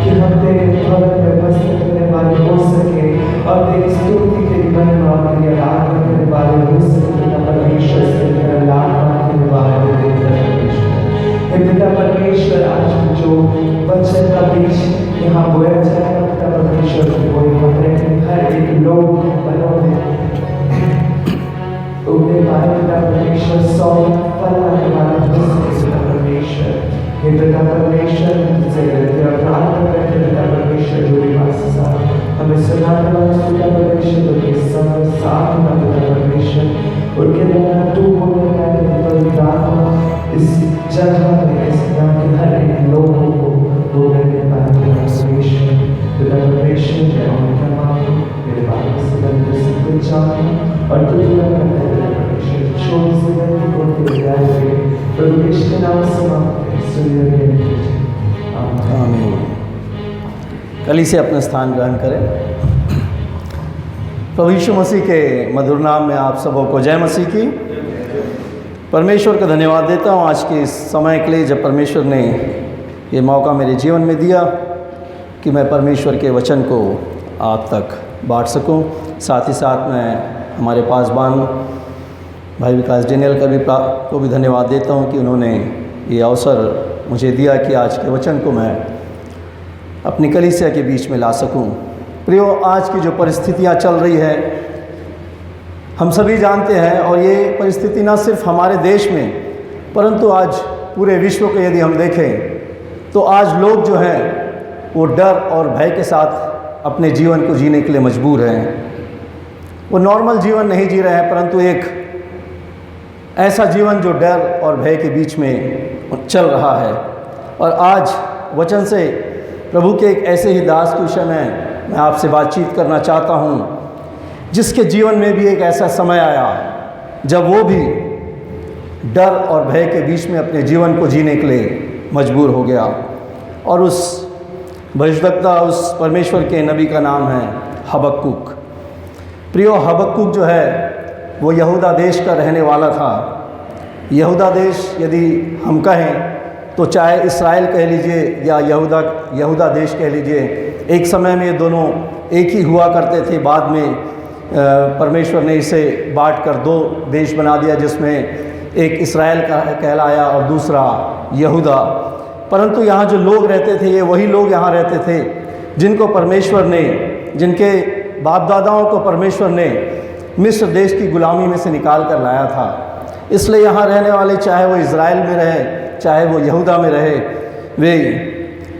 कि हम तेरे भवन में उपस्थित होने वाले हो सके और तेरी स्तुति तेरी महिमा और तेरी आराधना करने वाले हो सके पिता परमेश्वर से तेरा लाभ मांगने वाले हो परमेश्वर। हे पिता परमेश्वर आज जो वचन का बीज यहाँ बोया जाएगा पिता परमेश्वर वो यहाँ पे हर एक लोग मनों में उगने वाले पिता परमेश्वर 100 फल आने वाला हो सके पिता परमेश्वर। हे पिता परमेश्वर तुझसे करते और प्रार्थना करते पिता परमेश्वर जो भी वास हमें सुनाने वाला पिता परमेश्वर तो के समय साथ होना पिता परमेश्वर उनके द्वारा तू बोलने वाले पवित्र आत्मा इस जगह में इस यहाँ के हर एक लोगों को बोलने के बाद परमेश्वर पिता परमेश्वर मैं उनका मांगू मेरे बाप से बंदे से कुछ चाहूँ और तू पूरा करते पिता परमेश्वर छोटी सी बंदी को तेरे प्यार से प्रभु कृष्ण नाम से मांगते आमीन। कली से अपना स्थान ग्रहण करें। प्रभु यीशु मसीह के मधुर नाम में आप सबों को जय मसीह की। परमेश्वर का धन्यवाद देता हूँ आज के इस समय के लिए जब परमेश्वर ने ये मौका मेरे जीवन में दिया कि मैं परमेश्वर के वचन को आप तक बांट सकूं। साथ ही साथ मैं हमारे पासबान भाई विकास डेनियल को भी धन्यवाद देता हूँ कि उन्होंने ये अवसर मुझे दिया कि आज के वचन को मैं अपनी कलीसिया के बीच में ला सकूं। प्रियो, आज की जो परिस्थितियां चल रही है हम सभी जानते हैं और ये परिस्थिति ना सिर्फ हमारे देश में परंतु आज पूरे विश्व को यदि हम देखें तो आज लोग जो हैं वो डर और भय के साथ अपने जीवन को जीने के लिए मजबूर हैं। वो नॉर्मल जीवन नहीं जी रहे हैं परंतु एक ऐसा जीवन जो डर और भय के बीच में चल रहा है। और आज वचन से प्रभु के एक ऐसे ही दास के विषय में मैं आपसे बातचीत करना चाहता हूँ जिसके जीवन में भी एक ऐसा समय आया जब वो भी डर और भय के बीच में अपने जीवन को जीने के लिए मजबूर हो गया। और उस भविष्यवक्ता उस परमेश्वर के नबी का नाम है हबक्कुक। प्रियो, हबक्कुक जो है वो यहूदा देश का रहने वाला था। यहूदा देश यदि हम कहें तो चाहे इस्राएल कह लीजिए या यहूदा देश कह लीजिए, एक समय में ये दोनों एक ही हुआ करते थे। बाद में परमेश्वर ने इसे बांट कर 2 देश बना दिया जिसमें एक इस्राएल का कहलाया और दूसरा यहूदा। परंतु यहाँ जो लोग रहते थे ये वही लोग यहाँ रहते थे जिनको परमेश्वर ने, जिनके बाप दादाओं को परमेश्वर ने मिस्र देश की गुलामी में से निकाल कर लाया था। इसलिए यहाँ रहने वाले चाहे वो इज़राइल में रहे चाहे वो यहूदा में रहे, वे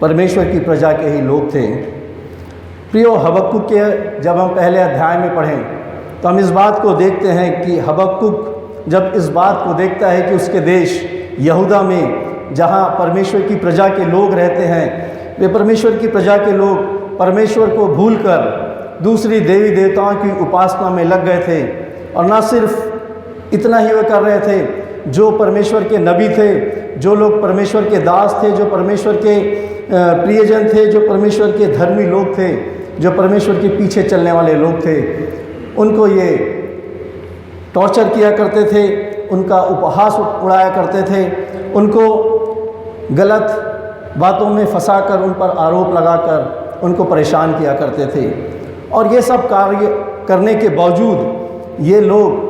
परमेश्वर की प्रजा के ही लोग थे। प्रियो, हबक्कुक के जब हम पहले अध्याय में पढ़ें तो हम इस बात को देखते हैं कि हबक्कुक जब इस बात को देखता है कि उसके देश यहूदा में जहाँ परमेश्वर की प्रजा के लोग रहते हैं, वे परमेश्वर की प्रजा के लोग परमेश्वर को भूलकर दूसरी देवी देवताओं की उपासना में लग गए थे। और ना सिर्फ इतना ही वे कर रहे थे, जो परमेश्वर के नबी थे, जो लोग परमेश्वर के दास थे, जो परमेश्वर के प्रियजन थे, जो परमेश्वर के धर्मी लोग थे, जो परमेश्वर के पीछे चलने वाले लोग थे, उनको ये टॉर्चर किया करते थे, उनका उपहास उड़ाया करते थे, उनको गलत बातों में फंसाकर उन पर आरोप लगाकर उनको परेशान किया करते थे। और ये सब कार्य करने के बावजूद ये लोग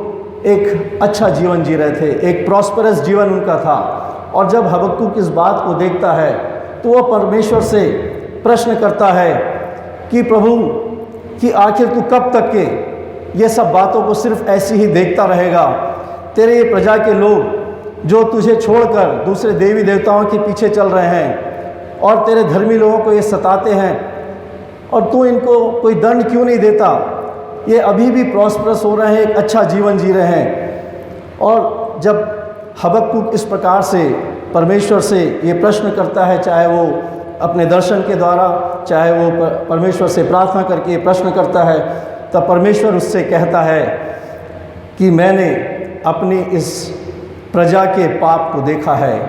एक अच्छा जीवन जी रहे थे, एक प्रॉस्परस जीवन उनका था। और जब हबक्कुक इस बात को देखता है तो वह परमेश्वर से प्रश्न करता है कि प्रभु कि आखिर तू कब तक के ये सब बातों को सिर्फ ऐसी ही देखता रहेगा? तेरे ये प्रजा के लोग जो तुझे छोड़कर दूसरे देवी देवताओं के पीछे चल रहे हैं और तेरे धर्मी लोगों को ये सताते हैं और तू इनको कोई दंड क्यों नहीं देता? ये अभी भी प्रॉस्परस हो रहे हैं, एक अच्छा जीवन जी रहे हैं। और जब हबक्कुक इस प्रकार से परमेश्वर से ये प्रश्न करता है, चाहे वो अपने दर्शन के द्वारा, चाहे वो परमेश्वर से प्रार्थना करके ये प्रश्न करता है, तब परमेश्वर उससे कहता है कि मैंने अपनी इस प्रजा के पाप को देखा है,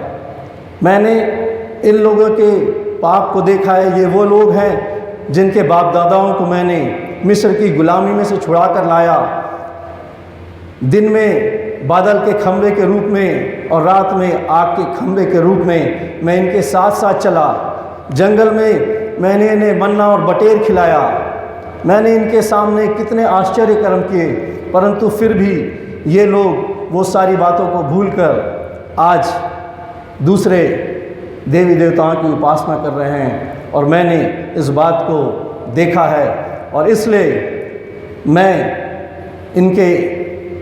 मैंने इन लोगों के पाप को देखा है। ये वो लोग हैं जिनके बाप दादाओं को मैंने मिस्र की गुलामी में से छुड़ा कर लाया। दिन में बादल के खंभे के रूप में और रात में आग के खंभे के रूप में मैं इनके साथ साथ चला। जंगल में मैंने इन्हें मन्ना और बटेर खिलाया, मैंने इनके सामने कितने आश्चर्य कर्म किए, परंतु फिर भी ये लोग वो सारी बातों को भूलकर आज दूसरे देवी देवताओं की उपासना कर रहे हैं। और मैंने इस बात को देखा है और इसलिए मैं इनके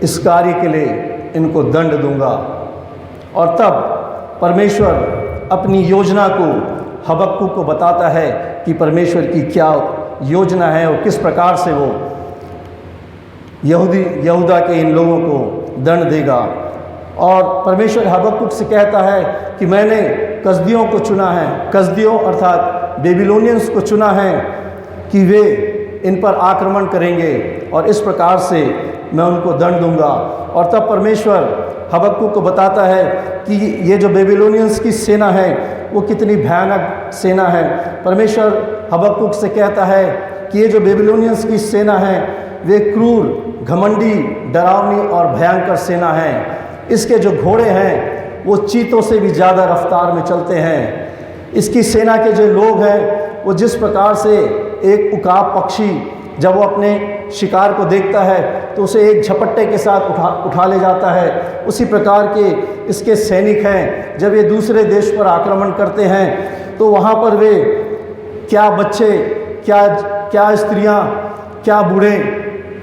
इस कार्य के लिए इनको दंड दूंगा। और तब परमेश्वर अपनी योजना को हबक्कुक को बताता है कि परमेश्वर की क्या योजना है और किस प्रकार से वो यहूदा के इन लोगों को दंड देगा। और परमेश्वर हबक्कुक से कहता है कि मैंने कसदियों को चुना है, कसदियों अर्थात बेबीलोनियंस को चुना है कि वे इन पर आक्रमण करेंगे और इस प्रकार से मैं उनको दंड दूंगा। और तब परमेश्वर हबक्कुक को बताता है कि ये जो बेबीलोनियंस की सेना है वो कितनी भयानक सेना है। परमेश्वर हबक्कुक से कहता है कि ये जो बेबीलोनियंस की सेना है वे क्रूर, घमंडी, डरावनी और भयंकर सेना है। इसके जो घोड़े हैं वो चीतों से भी ज़्यादा रफ्तार में चलते हैं। इसकी सेना के जो लोग हैं वो जिस प्रकार से एक उकाब पक्षी जब वो अपने शिकार को देखता है तो उसे एक झपट्टे के साथ उठा ले जाता है, उसी प्रकार के इसके सैनिक हैं। जब ये दूसरे देश पर आक्रमण करते हैं तो वहाँ पर वे क्या बच्चे, क्या स्त्रियाँ, क्या बूढ़े,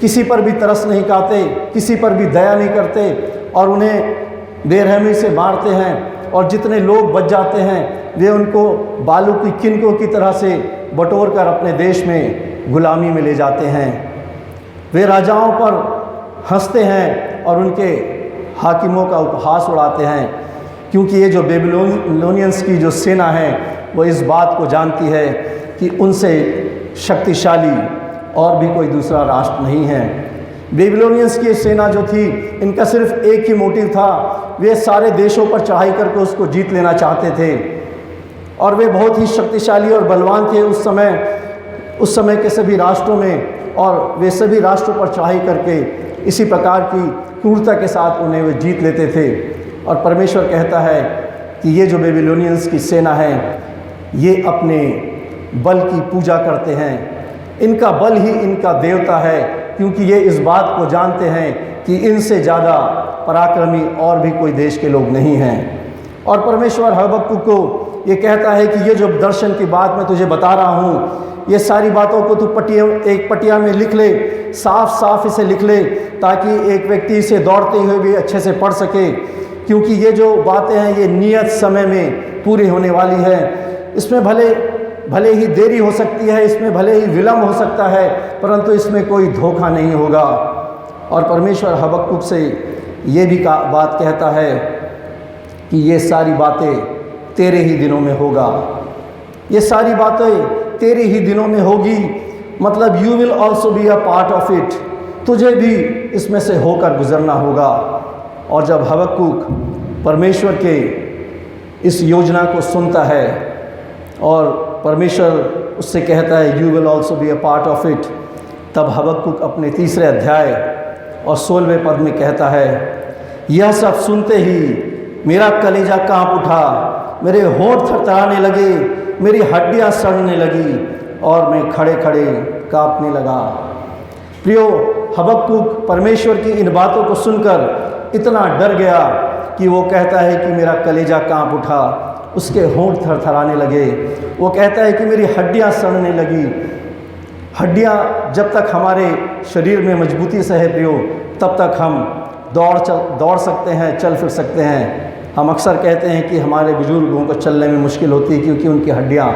किसी पर भी तरस नहीं खाते, किसी पर भी दया नहीं करते और उन्हें बेरहमी से मारते हैं। और जितने लोग बच जाते हैं वे उनको बालू की किनकों की तरह से बटोर कर अपने देश में गुलामी में ले जाते हैं। वे राजाओं पर हंसते हैं और उनके हाकिमों का उपहास उड़ाते हैं, क्योंकि ये जो बेबीलोनियंस की जो सेना है वो इस बात को जानती है कि उनसे शक्तिशाली और भी कोई दूसरा राष्ट्र नहीं है। बेबीलोनियंस की सेना जो थी इनका सिर्फ एक ही मोटिव था, वे सारे देशों पर चढ़ाई करके उसको जीत लेना चाहते थे और वे बहुत ही शक्तिशाली और बलवान थे उस समय के सभी राष्ट्रों में। और वे सभी राष्ट्रों पर चढ़ाई करके इसी प्रकार की क्रूरता के साथ उन्हें वे जीत लेते थे। और परमेश्वर कहता है कि ये जो बेबीलोनियंस की सेना है ये अपने बल की पूजा करते हैं, इनका बल ही इनका देवता है, क्योंकि ये इस बात को जानते हैं कि इनसे ज़्यादा पराक्रमी और भी कोई देश के लोग नहीं हैं। और परमेश्वर हबक्कुक को ये कहता है कि ये जो दर्शन की बात मैं तुझे बता रहा हूँ, ये सारी बातों को तू एक पटिया में लिख ले, साफ साफ इसे लिख ले, ताकि एक व्यक्ति इसे दौड़ते हुए भी अच्छे से पढ़ सके, क्योंकि ये जो बातें हैं ये नियत समय में पूरी होने वाली है। इसमें भले ही देरी हो सकती है, इसमें भले ही विलम्ब हो सकता है, परंतु इसमें कोई धोखा नहीं होगा। और परमेश्वर हबक्कुक से ये भी बात कहता है कि ये सारी बातें तेरे ही दिनों में होगा, ये सारी बातें तेरे ही दिनों में होगी, मतलब you will also be a part of it, तुझे भी इसमें से होकर गुजरना होगा। और जब हबक्कुक परमेश्वर के इस योजना को सुनता है और परमेश्वर उससे कहता है you will also be a part of it, तब हबक्कुक अपने 3 अध्याय और 16वें पद में कहता है, यह सब सुनते ही मेरा कलेजा कांप उठा, मेरे होंठ थरथराने लगे, मेरी हड्डियां सड़ने लगी और मैं खड़े खड़े कांपने लगा। प्रियो, हबक्कुक परमेश्वर की इन बातों को सुनकर इतना डर गया कि वो कहता है कि मेरा कलेजा कांप उठा, उसके होंठ थरथराने लगे। वो कहता है कि मेरी हड्डियां सड़ने लगी। हड्डियां जब तक हमारे शरीर में मजबूती से है प्रियो, तब तक हम दौड़ सकते हैं, चल फिर सकते हैं। हम अक्सर कहते हैं कि हमारे बुजुर्गों को चलने में मुश्किल होती है क्योंकि उनकी हड्डियां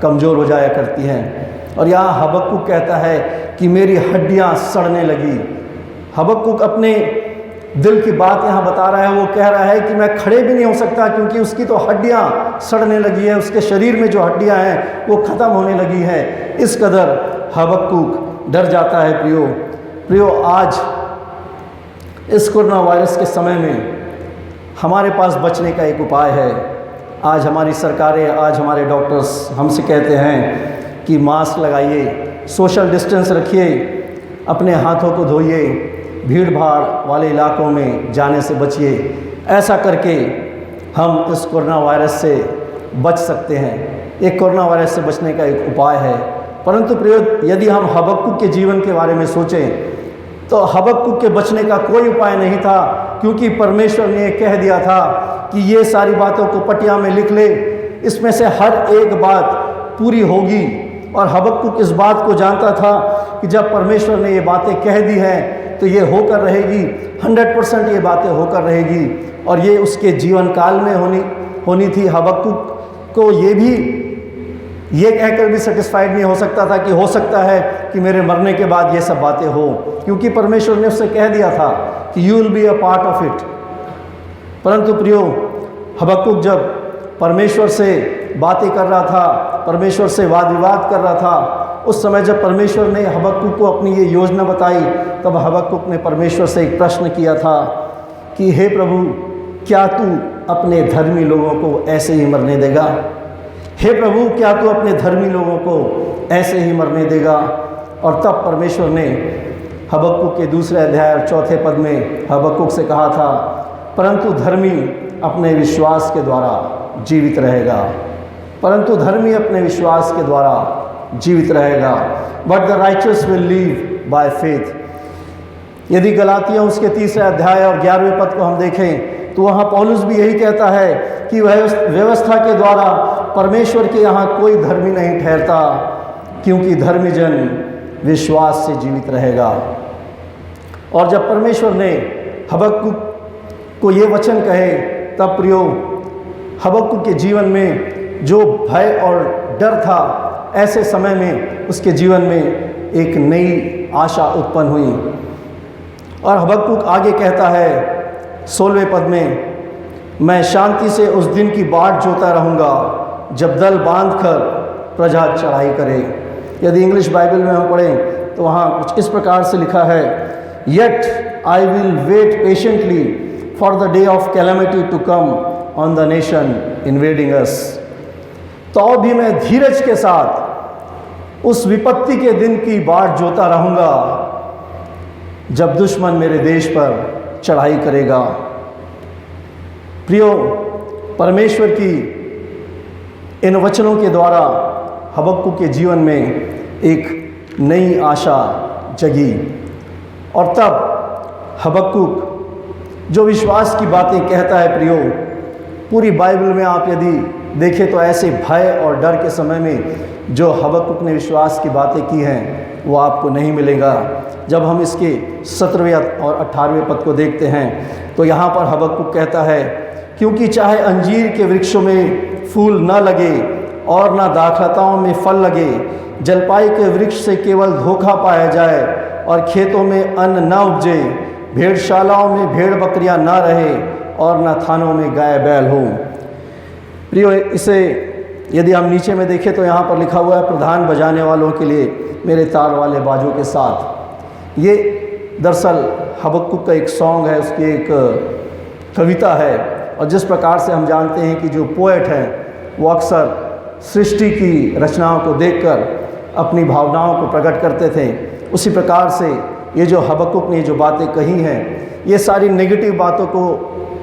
कमज़ोर हो जाया करती हैं। और यहाँ हबक्कुक कहता है कि मेरी हड्डियां सड़ने लगी। हबक्कुक अपने दिल की बात यहाँ बता रहा है। वो कह रहा है कि मैं खड़े भी नहीं हो सकता क्योंकि उसकी तो हड्डियाँ सड़ने लगी है, उसके शरीर में जो हड्डियाँ हैं वो ख़त्म होने लगी है। इस कदर हबक्कुक डर जाता है। प्रियो, आज इस कोरोना वायरस के समय में हमारे पास बचने का एक उपाय है। आज हमारी सरकारें, आज हमारे डॉक्टर्स हमसे कहते हैं कि मास्क लगाइए, सोशल डिस्टेंस रखिए, अपने हाथों को धोइए, भीड़ भाड़ वाले इलाकों में जाने से बचिए। ऐसा करके हम इस कोरोना वायरस से बच सकते हैं। एक कोरोना वायरस से बचने का एक उपाय है। परंतु प्रियो, यदि हम हबक्कुक के जीवन के बारे में सोचें तो हबक्कुक के बचने का कोई उपाय नहीं था, क्योंकि परमेश्वर ने कह दिया था कि ये सारी बातों को पटिया में लिख ले, इसमें से हर एक बात पूरी होगी। और हबक्कुक इस बात को जानता था कि जब परमेश्वर ने ये बातें कह दी हैं तो ये होकर रहेगी, 100% ये बातें होकर रहेगी। और ये उसके जीवन काल में होनी थी। हबक्कुक को ये कहकर भी सेटिस्फाइड नहीं हो सकता था कि हो सकता है कि मेरे मरने के बाद ये सब बातें हो, क्योंकि परमेश्वर ने उससे कह दिया था कि you will be a part of it. परंतु प्रियो, हबक्कुक जब परमेश्वर से बातें कर रहा था, परमेश्वर से वाद विवाद कर रहा था, उस समय जब परमेश्वर ने हबक्कुक को अपनी ये योजना बताई, तब हबक्कुक ने परमेश्वर से एक प्रश्न किया था कि हे प्रभु, क्या तू अपने धर्मी लोगों को ऐसे ही मरने देगा? हे प्रभु, क्या तू अपने धर्मी लोगों को ऐसे ही मरने देगा? और तब परमेश्वर ने हबक्कुक के 2 अध्याय और 4 पद में हबक्कुक से कहा था, परंतु धर्मी अपने विश्वास के द्वारा जीवित रहेगा। परंतु धर्मी अपने विश्वास के द्वारा जीवित रहेगा। But the righteous will leave by faith. यदि गलातियों उसके 3 अध्याय और 11वें पद को हम देखें तो वहाँ पौलुस भी यही कहता है कि व्यवस्था के द्वारा परमेश्वर के यहाँ कोई धर्मी नहीं ठहरता, क्योंकि धर्मी जन विश्वास से जीवित रहेगा। और जब परमेश्वर ने हबक्कुक को ये वचन कहे, तब प्रियो, हबक्कुक के जीवन में जो भय और डर था, ऐसे समय में उसके जीवन में एक नई आशा उत्पन्न हुई। और हबक्कुक आगे कहता है 16वें पद में, मैं शांति से उस दिन की बाट जोता रहूँगा जब दल बांधकर प्रजा चढ़ाई करे। यदि इंग्लिश बाइबल में हम पढ़ें तो वहाँ कुछ इस प्रकार से लिखा है, yet I will wait patiently for the day of calamity to come on the nation invading us. तो भी मैं धीरज के साथ उस विपत्ति के दिन की बाट जोता रहूँगा जब दुश्मन मेरे देश पर चढ़ाई करेगा। प्रियो, परमेश्वर की इन वचनों के द्वारा हबक्कुक के जीवन में एक नई आशा जगी। और तब हबक्कुक जो विश्वास की बातें कहता है, प्रियो, पूरी बाइबल में आप यदि देखें तो ऐसे भय और डर के समय में जो हबक्कुक ने विश्वास की बातें की हैं वो आपको नहीं मिलेगा। जब हम इसके 17वें और 18वें पद को देखते हैं तो यहाँ पर हबक्कुक कहता है, क्योंकि चाहे अंजीर के वृक्षों में फूल न लगे और न दाखलताओं में फल लगे, जलपाई के वृक्ष से केवल धोखा पाया जाए और खेतों में अन्न न उपजे, भेड़शालाओं में भेड़ बकरियां न रहे और न थानों में गाय बैल हो। प्रियो, इसे यदि हम नीचे में देखें तो यहाँ पर लिखा हुआ है, प्रधान बजाने वालों के लिए मेरे तार वाले बाजों के साथ। ये दरअसल हबक्कुक का एक सॉन्ग है, उसकी एक कविता है। और जिस प्रकार से हम जानते हैं कि जो पोएट हैं वो अक्सर सृष्टि की रचनाओं को देखकर अपनी भावनाओं को प्रकट करते थे, उसी प्रकार से ये जो हबक्कुक ने जो बातें कही हैं, ये सारी नेगेटिव बातों को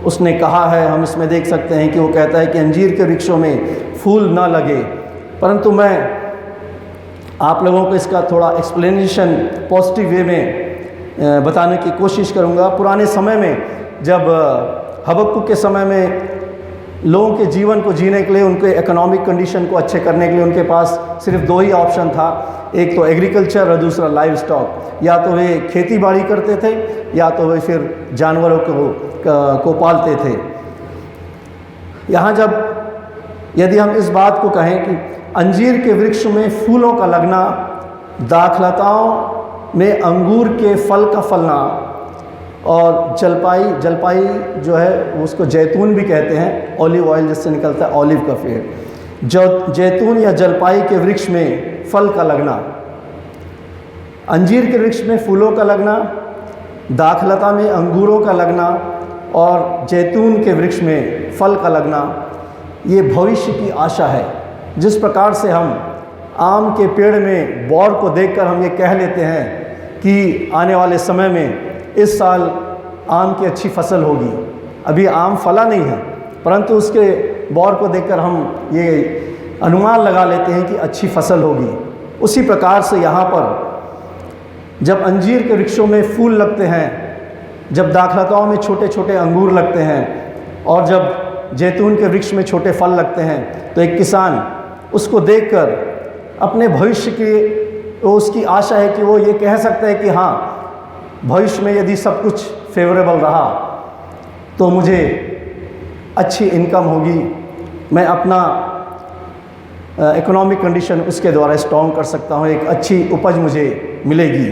उसने कहा है। हम इसमें देख सकते हैं कि वो कहता है कि अंजीर के वृक्षों में फूल ना लगे। परंतु मैं आप लोगों को इसका थोड़ा एक्सप्लेनेशन पॉजिटिव वे में बताने की कोशिश करूंगा। पुराने समय में जब हबक्कुक के समय में लोगों के जीवन को जीने के लिए, उनके इकोनॉमिक कंडीशन को अच्छे करने के लिए उनके पास सिर्फ 2 ही ऑप्शन था, एक तो एग्रीकल्चर और दूसरा लाइव स्टॉक। या तो वे खेती बाड़ी करते थे या तो वे फिर जानवरों को पालते थे। यहाँ जब यदि हम इस बात को कहें कि अंजीर के वृक्ष में फूलों का लगना, दाखलताओं में अंगूर के फल का फलना, और जलपाई जो है उसको जैतून भी कहते हैं, ऑलिव ऑयल जिससे निकलता है ऑलिव का पेड़, जो जैतून या जलपाई के वृक्ष में फल का लगना, अंजीर के वृक्ष में फूलों का लगना, दाखलता में अंगूरों का लगना और जैतून के वृक्ष में फल का लगना, ये भविष्य की आशा है। जिस प्रकार से हम आम के पेड़ में बौर को देखकर हम ये कह लेते हैं कि आने वाले समय में इस साल आम की अच्छी फसल होगी। अभी आम फला नहीं है, परंतु उसके बौर को देखकर हम ये अनुमान लगा लेते हैं कि अच्छी फसल होगी, उसी प्रकार से यहाँ पर जब अंजीर के वृक्षों में फूल लगते हैं, जब दाखलताओं में छोटे छोटे अंगूर लगते हैं और जब जैतून के वृक्ष में छोटे फल लगते हैं, तो एक किसान उसको देखकर अपने भविष्य की उसकी आशा है कि वो ये कह सकता है कि हाँ, भविष्य में यदि सब कुछ फेवरेबल रहा तो मुझे अच्छी इनकम होगी, मैं अपना इकोनॉमिक कंडीशन उसके द्वारा स्ट्रॉन्ग कर सकता हूँ, एक अच्छी उपज मुझे मिलेगी।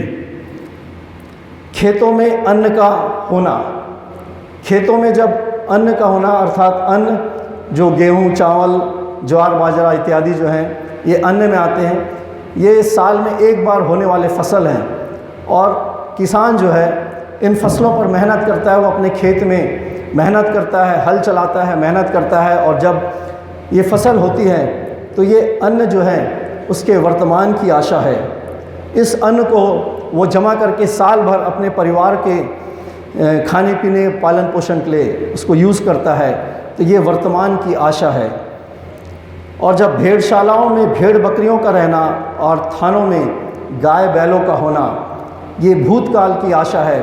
खेतों में अन्न का होना, खेतों में जब अन्न का होना अर्थात अन्न जो गेहूँ, चावल, ज्वार, बाजरा इत्यादि जो हैं ये अन्न में आते हैं, ये साल में एक बार होने वाले फसल हैं और किसान जो है इन फसलों पर मेहनत करता है, वो अपने खेत में मेहनत करता है, हल चलाता है, मेहनत करता है और जब ये फसल होती है तो ये अन्न जो है उसके वर्तमान की आशा है। इस अन्न को वो जमा करके साल भर अपने परिवार के खाने पीने, पालन पोषण के लिए उसको यूज़ करता है, तो ये वर्तमान की आशा है। और जब भेड़शालाओं में भेड़ बकरियों का रहना और थानों में गाय बैलों का होना, ये भूतकाल की आशा है।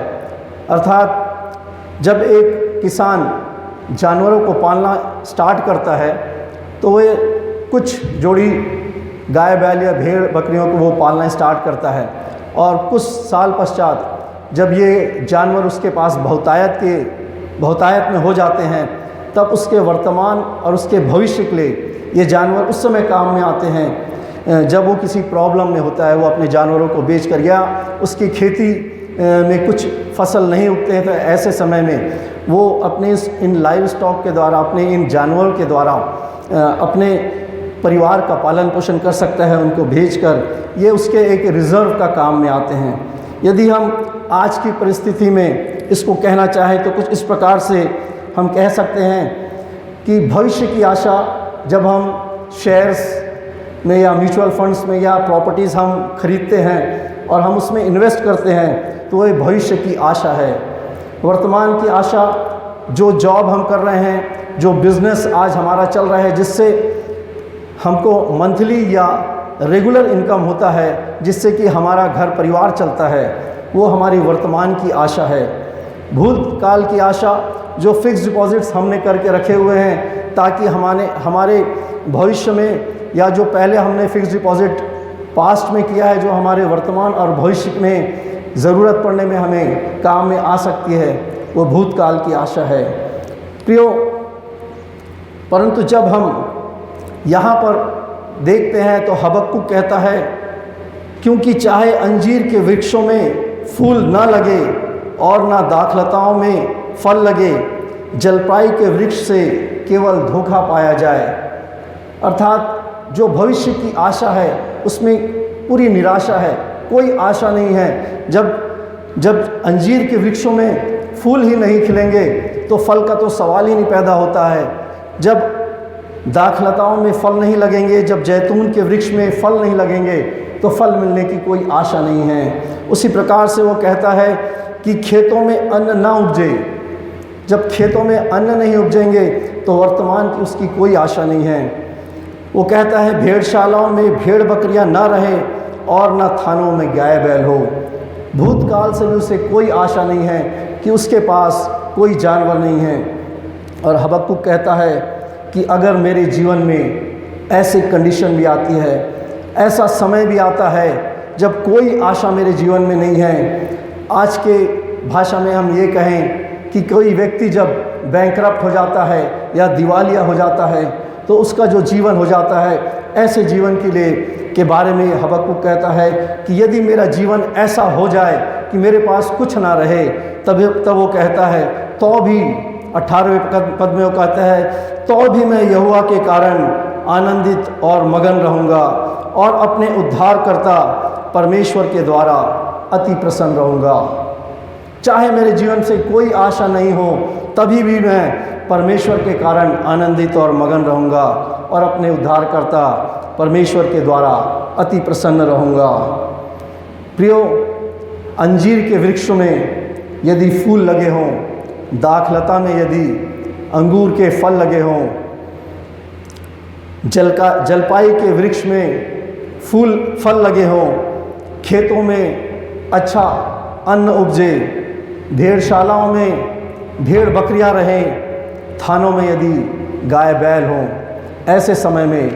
अर्थात जब एक किसान जानवरों को पालना स्टार्ट करता है तो वे कुछ जोड़ी गाय बैल या भेड़ बकरियों को वो पालना स्टार्ट करता है और कुछ साल पश्चात जब ये जानवर उसके पास बहुतायत में हो जाते हैं, तब उसके वर्तमान और उसके भविष्य के लिए ये जानवर उस समय काम में आते हैं जब वो किसी प्रॉब्लम में होता है, वो अपने जानवरों को बेच कर या उसकी खेती में कुछ फसल नहीं उगते हैं, तो ऐसे समय में वो अपने इन लाइव स्टॉक के द्वारा, अपने इन जानवरों के द्वारा अपने परिवार का पालन पोषण कर सकता है, उनको बेचकर। ये उसके एक रिज़र्व का काम में आते हैं। यदि हम आज की परिस्थिति में इसको कहना चाहें तो कुछ इस प्रकार से हम कह सकते हैं कि भविष्य की आशा जब हम शेयर्स में या म्यूचुअल फंड्स में या प्रॉपर्टीज़ हम खरीदते हैं और हम उसमें इन्वेस्ट करते हैं तो वह भविष्य की आशा है। वर्तमान की आशा, जो जॉब हम कर रहे हैं, जो बिज़नेस आज हमारा चल रहा है, जिससे हमको मंथली या रेगुलर इनकम होता है, जिससे कि हमारा घर परिवार चलता है, वो हमारी वर्तमान की आशा है। भूतकाल की आशा, जो फिक्स डिपॉजिट्स हमने करके रखे हुए हैं ताकि हमारे भविष्य में या जो पहले हमने फिक्स डिपॉजिट पास्ट में किया है, जो हमारे वर्तमान और भविष्य में ज़रूरत पड़ने में हमें काम में आ सकती है, वो भूतकाल की आशा है। प्रियो, परंतु जब हम यहाँ पर देखते हैं तो हबक्कुक कहता है, क्योंकि चाहे अंजीर के वृक्षों में फूल न लगे और ना दाखलताओं में फल लगे, जलपाई के वृक्ष से केवल धोखा पाया जाए। अर्थात जो भविष्य की आशा है उसमें पूरी निराशा है, कोई आशा नहीं है। जब अंजीर के वृक्षों में फूल ही नहीं खिलेंगे तो फल का तो सवाल ही नहीं पैदा होता है। जब दाखलताओं में फल नहीं लगेंगे, जब जैतून के वृक्ष में फल नहीं लगेंगे तो फल मिलने की कोई आशा नहीं है। उसी प्रकार से वो कहता है कि खेतों में अन्न ना उपजे। जब खेतों में अन्न नहीं उपजेंगे तो वर्तमान की उसकी कोई आशा नहीं है। वो कहता है भेड़शालाओं में भेड़ बकरियां ना रहे और ना थानों में गाय बैल हो। भूतकाल से भी उसे कोई आशा नहीं है कि उसके पास कोई जानवर नहीं है। और हबक्कुक कहता है कि अगर मेरे जीवन में ऐसी कंडीशन भी आती है, ऐसा समय भी आता है जब कोई आशा मेरे जीवन में नहीं है। आज के भाषा में हम ये कहें कि कोई व्यक्ति जब बैंकरप्ट हो जाता है या दिवालिया हो जाता है तो उसका जो जीवन हो जाता है, ऐसे जीवन के बारे में हबक्कुक कहता है कि यदि मेरा जीवन ऐसा हो जाए कि मेरे पास कुछ ना रहे, तब वो कहता है तो भी 18वें पद में वो कहता है, तो भी मैं यहोवा के कारण आनंदित और मगन रहूँगा और अपने उद्धारकर्ता परमेश्वर के द्वारा अति प्रसन्न रहूँगा। चाहे मेरे जीवन से कोई आशा नहीं हो, तभी भी मैं परमेश्वर के कारण आनंदित और मगन रहूँगा और अपने उद्धारकर्ता परमेश्वर के द्वारा अति प्रसन्न रहूँगा। प्रियो, अंजीर के वृक्ष में यदि फूल लगे हों, दाखलता में यदि अंगूर के फल लगे हों, जलपाई के वृक्ष में फूल फल लगे हों, खेतों में अच्छा अन्न उपजे, भेड़शालाओं में भेड़ बकरियां रहें, थानों में यदि गाय बैल हों, ऐसे समय में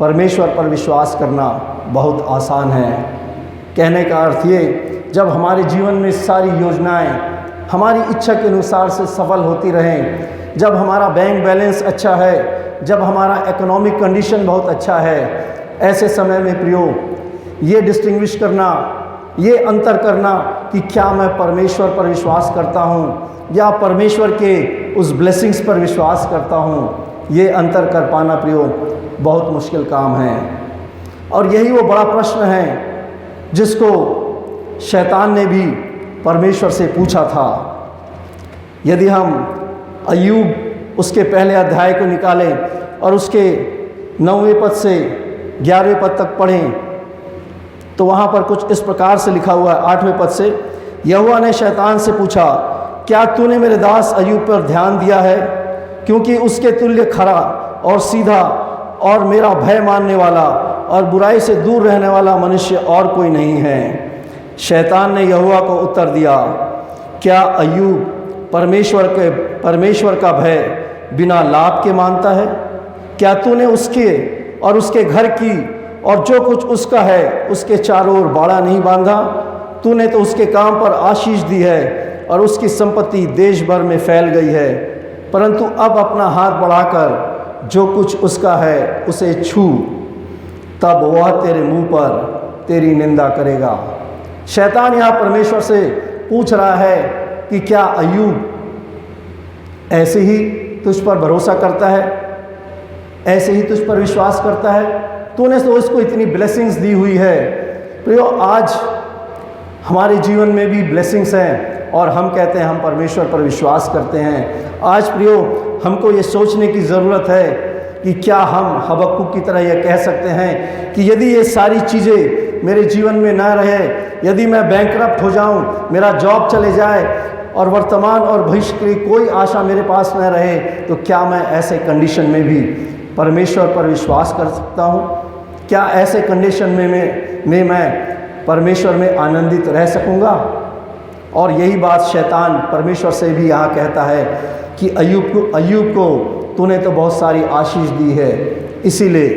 परमेश्वर पर विश्वास करना बहुत आसान है। कहने का अर्थ ये, जब हमारे जीवन में सारी योजनाएं हमारी इच्छा के अनुसार से सफल होती रहें, जब हमारा बैंक बैलेंस अच्छा है, जब हमारा इकोनॉमिक कंडीशन बहुत अच्छा है, ऐसे समय में प्रियो ये डिस्टिंग्विश करना, ये अंतर करना कि क्या मैं परमेश्वर पर विश्वास करता हूँ या परमेश्वर के उस ब्लेसिंग्स पर विश्वास करता हूँ, ये अंतर कर पाना प्रियो बहुत मुश्किल काम है। और यही वो बड़ा प्रश्न है जिसको शैतान ने भी परमेश्वर से पूछा था। यदि हम अय्यूब उसके पहले अध्याय को निकालें और उसके 9वें पद से 11वें पद तक पढ़ें तो वहाँ पर कुछ इस प्रकार से लिखा हुआ है। 8वें पद से, यहोवा ने शैतान से पूछा, क्या तूने मेरे दास अय्यूब पर ध्यान दिया है? क्योंकि उसके तुल्य खरा और सीधा और मेरा भय मानने वाला और बुराई से दूर रहने वाला मनुष्य और कोई नहीं है। शैतान ने यहोवा को उत्तर दिया, क्या अय्यूब परमेश्वर का भय बिना लाभ के मानता है? क्या तूने उसके और उसके घर की और जो कुछ उसका है उसके चारों ओर बाड़ा नहीं बांधा? तूने तो उसके काम पर आशीष दी है और उसकी संपत्ति देश भर में फैल गई है, परंतु अब अपना हाथ बढ़ाकर जो कुछ उसका है उसे छू, तब वह तेरे मुंह पर तेरी निंदा करेगा। शैतान यहाँ परमेश्वर से पूछ रहा है कि क्या अय्यूब ऐसे ही तुझ पर भरोसा करता है, ऐसे ही तुझ पर विश्वास करता है? तूने तो उसको इतनी ब्लेसिंग्स दी हुई है। प्रियो, आज हमारे जीवन में भी ब्लेसिंग्स हैं और हम कहते हैं हम परमेश्वर पर विश्वास करते हैं। आज प्रियो, हमको ये सोचने की ज़रूरत है कि क्या हम हबक्कुक की तरह यह कह सकते हैं कि यदि ये सारी चीज़ें मेरे जीवन में ना रहे, यदि मैं बैंकरप्ट हो जाऊं, मेरा जॉब चले जाए और वर्तमान और भविष्य की कोई आशा मेरे पास न रहे, तो क्या मैं ऐसे कंडीशन में भी परमेश्वर पर विश्वास कर सकता हूं? क्या ऐसे कंडीशन में मैं परमेश्वर में आनंदित रह सकूंगा? और यही बात शैतान परमेश्वर से भी यहाँ कहता है कि अय्यूब को तूने तो बहुत सारी आशीष दी है, इसीलिए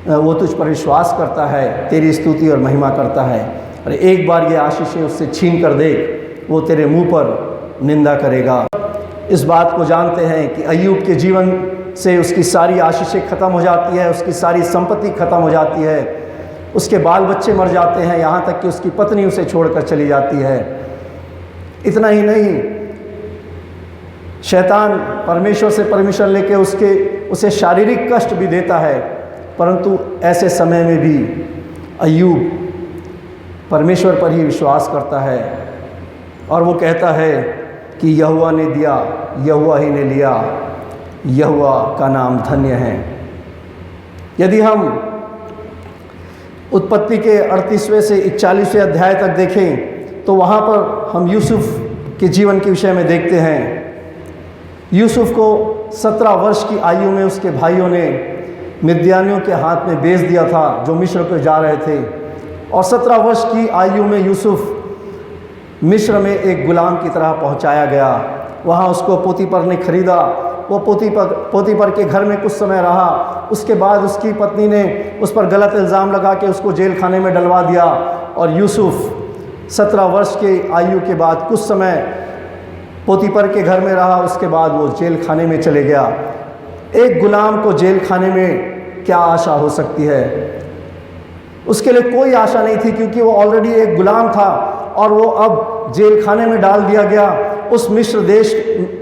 वो तुझ पर विश्वास करता है, तेरी स्तुति और महिमा करता है। और एक बार ये आशीषें उससे छीन कर देख, वो तेरे मुंह पर निंदा करेगा। इस बात को जानते हैं कि अय्यूब के जीवन से उसकी सारी आशीषें खत्म हो जाती है, उसकी सारी संपत्ति खत्म हो जाती है, उसके बाल बच्चे मर जाते हैं, यहाँ तक कि उसकी पत्नी उसे छोड़कर चली जाती है। इतना ही नहीं, शैतान परमेश्वर से परमिशन लेके उसे शारीरिक कष्ट भी देता है, परंतु ऐसे समय में भी अय्यूब परमेश्वर पर ही विश्वास करता है और वो कहता है कि यहोवा ने दिया, यहोवा ही ने लिया, यहोवा का नाम धन्य है। यदि हम उत्पत्ति के 38वें से 41वें अध्याय तक देखें तो वहाँ पर हम यूसुफ के जीवन के विषय में देखते हैं। यूसुफ को 17 वर्ष की आयु में उसके भाइयों ने मिद्यानियों के हाथ में बेच दिया था जो मिस्र को जा रहे थे, और 17 वर्ष की आयु में यूसुफ मिस्र में एक गुलाम की तरह पहुंचाया गया। वहाँ उसको पोतीपर ने खरीदा। वो पोतीपर के घर में कुछ समय रहा। उसके बाद उसकी पत्नी ने उस पर गलत इल्ज़ाम लगा के उसको जेल खाने में डलवा दिया, और यूसुफ 17 वर्ष के आयु के बाद कुछ समय पोतीपर के घर में रहा। उसके बाद वो जेल खाने में चले गया। एक गुलाम को जेल खाने में क्या आशा हो सकती है? उसके लिए कोई आशा नहीं थी, क्योंकि वो ऑलरेडी एक गुलाम था और वो अब जेल खाने में डाल दिया गया। उस मिस्र देश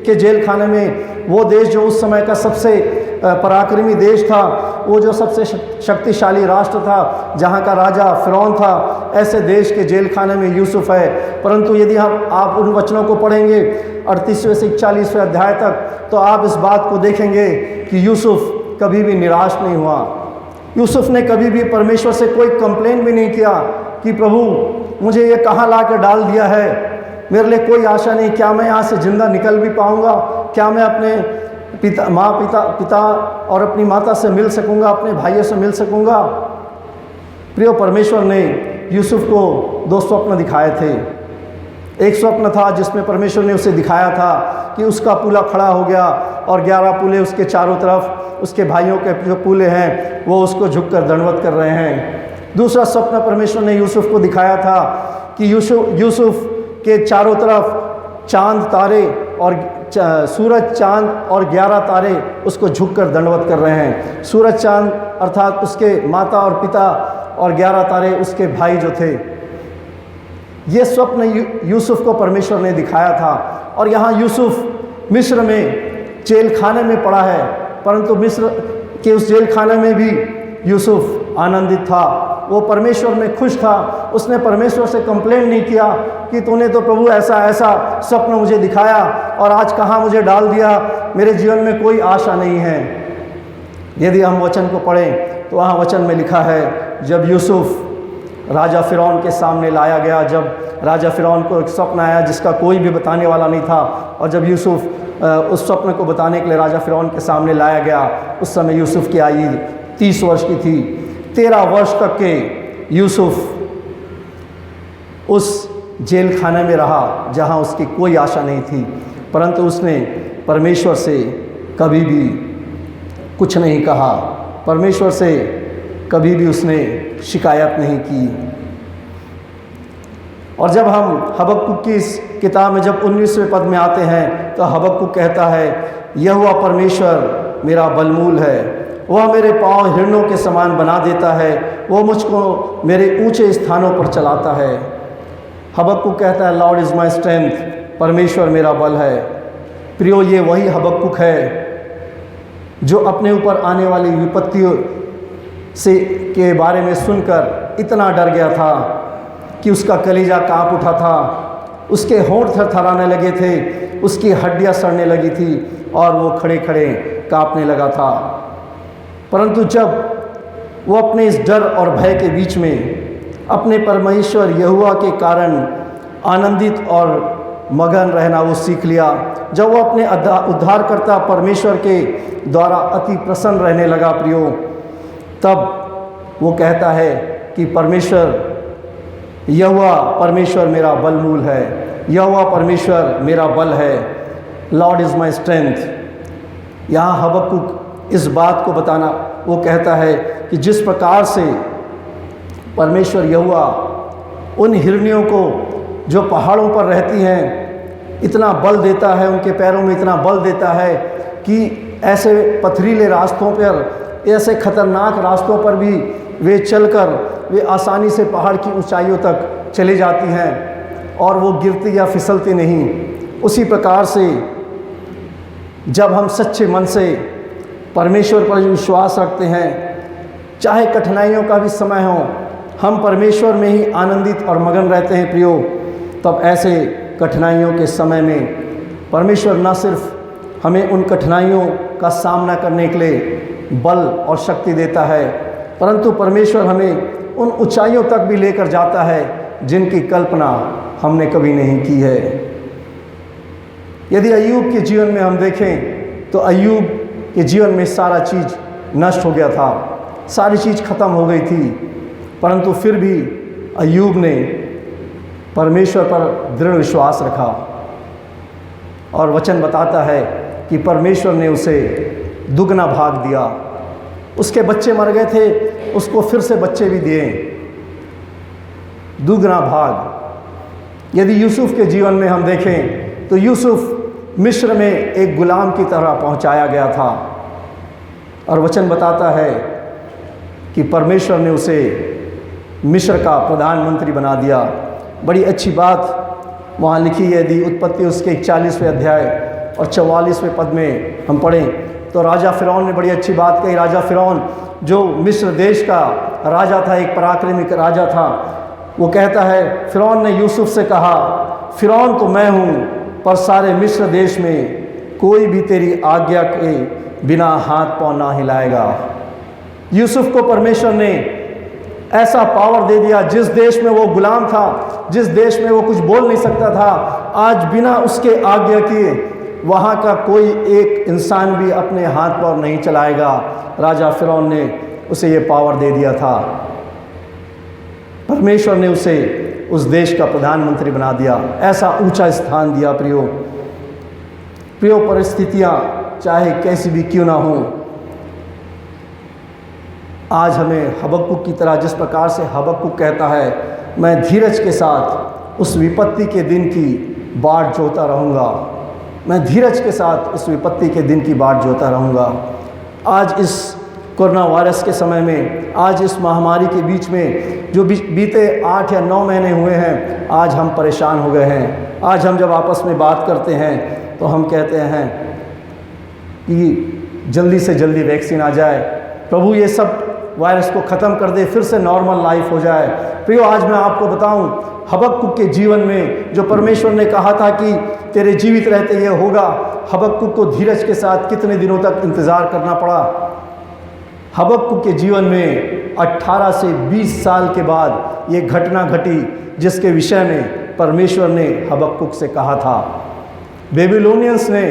के जेल खाने में, वो देश जो उस समय का सबसे पराक्रमी देश था, वो जो सबसे शक्तिशाली राष्ट्र था, जहाँ का राजा फिरौन था, ऐसे देश के जेल खाने में यूसुफ है। परंतु यदि आप उन वचनों को पढ़ेंगे 38वें से 41वें अध्याय तक, तो आप इस बात को देखेंगे कि यूसुफ कभी भी निराश नहीं हुआ। यूसुफ ने कभी भी परमेश्वर से कोई कंप्लेन भी नहीं किया कि प्रभु मुझे ये कहाँ ला कर डाल दिया है, मेरे लिए कोई आशा नहीं, क्या मैं यहाँ से ज़िंदा निकल भी पाऊँगा, क्या मैं अपने पिता और अपनी माता से मिल सकूँगा, अपने भाइयों से मिल सकूँगा। प्रियो, परमेश्वर ने यूसुफ को 2 स्वप्न दिखाए थे। एक स्वप्न था जिसमें परमेश्वर ने उसे दिखाया था कि उसका पूला खड़ा हो गया और 11 पूले उसके चारों तरफ, उसके भाइयों के जो पूले हैं वो उसको झुककर दंडवत कर रहे हैं। दूसरा स्वप्न परमेश्वर ने यूसुफ को दिखाया था कि यूसुफ के चारों तरफ चांद तारे और सूरज चांद और 11 तारे उसको झुककर दंडवत कर रहे हैं। सूरज चांद अर्थात उसके माता और पिता और 11 तारे उसके भाई जो थे। ये स्वप्न यूसुफ को परमेश्वर ने दिखाया था। और यहाँ यूसुफ मिस्र में जेल खाने में पड़ा है, परंतु मिस्र के उस जेल खाने में भी यूसुफ आनंदित था, वो परमेश्वर में खुश था। उसने परमेश्वर से कंप्लेंट नहीं किया कि तूने तो प्रभु ऐसा ऐसा स्वप्न मुझे दिखाया और आज कहाँ मुझे डाल दिया, मेरे जीवन में कोई आशा नहीं है। यदि हम वचन को पढ़ें तो वहाँ वचन में लिखा है, जब यूसुफ राजा फ़िरौन के सामने लाया गया, जब राजा फ़िरौन को एक स्वप्न आया जिसका कोई भी बताने वाला नहीं था, और जब यूसुफ उस स्वप्न को बताने के लिए राजा फ़िरौन के सामने लाया गया, उस समय यूसुफ की आयु 30 वर्ष की थी। 13 वर्ष तक के यूसुफ उस जेल खाने में रहा जहां उसकी कोई आशा नहीं थी, परंतु उसने परमेश्वर से कभी भी कुछ नहीं कहा, परमेश्वर से कभी भी उसने शिकायत नहीं की। और जब हम हबक्कुक की इस किताब में जब 19वें पद में आते हैं तो हबक्कुक कहता है, यहोवा परमेश्वर मेरा बलमूल है, वह मेरे पाँव हिरणों के समान बना देता है, वो मुझको मेरे ऊंचे स्थानों पर चलाता है। हबक्कुक कहता है, लॉर्ड इज़ माई स्ट्रेंथ, परमेश्वर मेरा बल है। प्रियो, ये वही हबक्कुक है जो अपने ऊपर आने वाली विपत्तियों से के बारे में सुनकर इतना डर गया था कि उसका कलीजा काँप उठा था, उसके होंठ थरथराने लगे थे, उसकी हड्डियां सड़ने लगी थी और वो खड़े खड़े काँपने लगा था। परंतु जब वो अपने इस डर और भय के बीच में अपने परमेश्वर यहोवा के कारण आनंदित और मगन रहना वो सीख लिया, जब वो अपने उद्धारकर्ता परमेश्वर के द्वारा अति प्रसन्न रहने लगा प्रियो, तब वो कहता है कि परमेश्वर यहोवा परमेश्वर मेरा बलमूल है, यहोवा परमेश्वर मेरा बल है, लॉर्ड इज़ माई स्ट्रेंथ। यहाँ हबक्कुक इस बात को बताना, वो कहता है कि जिस प्रकार से परमेश्वर यहोवा उन हिरनियों को जो पहाड़ों पर रहती हैं इतना बल देता है, उनके पैरों में इतना बल देता है कि ऐसे पथरीले रास्तों पर, ऐसे खतरनाक रास्तों पर भी वे चलकर वे आसानी से पहाड़ की ऊंचाइयों तक चली जाती हैं और वो गिरती या फिसलती नहीं। उसी प्रकार से जब हम सच्चे मन से परमेश्वर पर विश्वास रखते हैं, चाहे कठिनाइयों का भी समय हो, हम परमेश्वर में ही आनंदित और मगन रहते हैं प्रियो, तब ऐसे कठिनाइयों के समय में परमेश्वर न सिर्फ हमें उन कठिनाइयों का सामना करने के लिए बल और शक्ति देता है, परंतु परमेश्वर हमें उन ऊंचाइयों तक भी लेकर जाता है जिनकी कल्पना हमने कभी नहीं की है। यदि अय्यूब के जीवन में हम देखें तो अय्यूब के जीवन में सारा चीज़ नष्ट हो गया था, सारी चीज़ खत्म हो गई थी, परंतु फिर भी अय्यूब ने परमेश्वर पर दृढ़ विश्वास रखा और वचन बताता है कि परमेश्वर ने उसे दुगना भाग दिया। उसके बच्चे मर गए थे, उसको फिर से बच्चे भी दिए, दुगना भाग। यदि यूसुफ के जीवन में हम देखें तो यूसुफ मिस्र में एक गुलाम की तरह पहुंचाया गया था और वचन बताता है कि परमेश्वर ने उसे मिस्र का प्रधानमंत्री बना दिया। बड़ी अच्छी बात वहाँ लिखी है, यदि उत्पत्ति उसके 41वें अध्याय और 44वें पद में हम पढ़ें तो राजा फ़िरौन ने बड़ी अच्छी बात कही। राजा फ़िरौन जो मिस्र देश का राजा था, एक पराक्रमी राजा था, वो कहता है, फ़िरौन ने यूसुफ से कहा, फ़िरौन तो मैं हूँ पर सारे मिस्र देश में कोई भी तेरी आज्ञा के बिना हाथ पाँव ना हिलाएगा। यूसुफ को परमेश्वर ने ऐसा पावर दे दिया, जिस देश में वो गुलाम था, जिस देश में वो कुछ बोल नहीं सकता था, आज बिना उसके आज्ञा किए वहाँ का कोई एक इंसान भी अपने हाथ पर नहीं चलाएगा। राजा फिरौन ने उसे ये पावर दे दिया था। परमेश्वर ने उसे उस देश का प्रधानमंत्री बना दिया, ऐसा ऊंचा स्थान दिया। प्रियो परिस्थितियाँ चाहे कैसी भी क्यों ना हो, आज हमें हबक्कुक की तरह, जिस प्रकार से हबक्कुक कहता है मैं धीरज के साथ उस विपत्ति के दिन की बाट जोता रहूँगा, मैं धीरज के साथ उस विपत्ति के दिन की बाट जोता रहूँगा। आज इस कोरोना वायरस के समय में, आज इस महामारी के बीच में जो बीते 8 या 9 महीने हुए हैं, आज हम परेशान हो गए हैं। आज हम जब आपस में बात करते हैं तो हम कहते हैं कि जल्दी से जल्दी वैक्सीन आ जाए, प्रभु ये सब वायरस को ख़त्म कर दे, फिर से नॉर्मल लाइफ हो जाए। प्रियो, आज मैं आपको बताऊं, हबक्कुक के जीवन में जो परमेश्वर ने कहा था कि तेरे जीवित रहते ये होगा, हबक्कुक को धीरज के साथ कितने दिनों तक इंतज़ार करना पड़ा। हबक्कुक के जीवन में 18 से 20 साल के बाद ये घटना घटी जिसके विषय में परमेश्वर ने हबक्कुक से कहा था। बेबीलोनियंस ने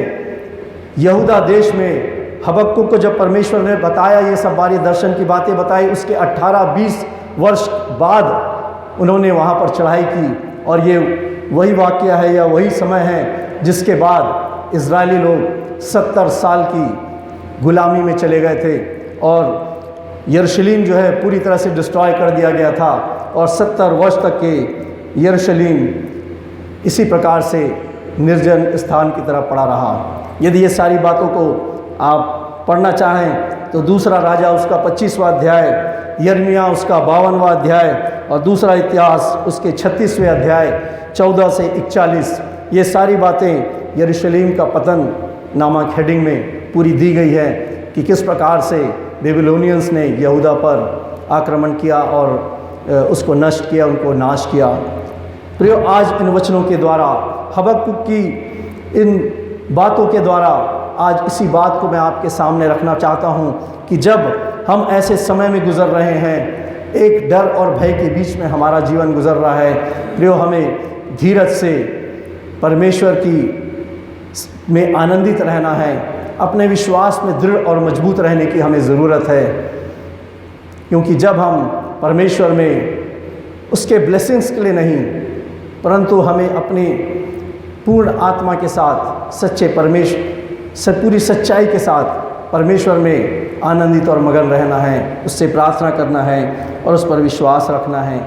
यहूदा देश में हबक्कुक को जब परमेश्वर ने बताया, ये सब बारी दर्शन की बातें बताई, उसके 18-20 वर्ष बाद उन्होंने वहाँ पर चढ़ाई की। और ये वही वाक़या है या वही समय है जिसके बाद इजरायली लोग 70 साल की गुलामी में चले गए थे और यरूशलेम जो है पूरी तरह से डिस्ट्रॉय कर दिया गया था। और 70 वर्ष तक के यरूशलेम इसी प्रकार से निर्जन स्थान की तरफ पड़ा रहा। यदि ये सारी बातों को आप पढ़ना चाहें तो दूसरा राजा उसका 25वां अध्याय, यिर्मयाह उसका 52वां अध्याय और दूसरा इतिहास उसके 36वें अध्याय 14 से 41, ये सारी बातें यरूशलेम का पतन नामक हेडिंग में पूरी दी गई है कि किस प्रकार से बेबीलोनियंस ने यहूदा पर आक्रमण किया और उसको नष्ट किया, उनको नाश किया। प्रियो, आज इन वचनों के द्वारा, हबक्कुक की इन बातों के द्वारा, आज इसी बात को मैं आपके सामने रखना चाहता हूँ कि जब हम ऐसे समय में गुजर रहे हैं, एक डर और भय के बीच में हमारा जीवन गुजर रहा है, प्रियो हमें धीरज से परमेश्वर की में आनंदित रहना है। अपने विश्वास में दृढ़ और मजबूत रहने की हमें ज़रूरत है, क्योंकि जब हम परमेश्वर में उसके ब्लेसिंग्स के लिए नहीं, परंतु हमें अपनी पूर्ण आत्मा के साथ सच्चे परमेश्वर से पूरी सच्चाई के साथ परमेश्वर में आनंदित और मगन रहना है, उससे प्रार्थना करना है और उस पर विश्वास रखना है।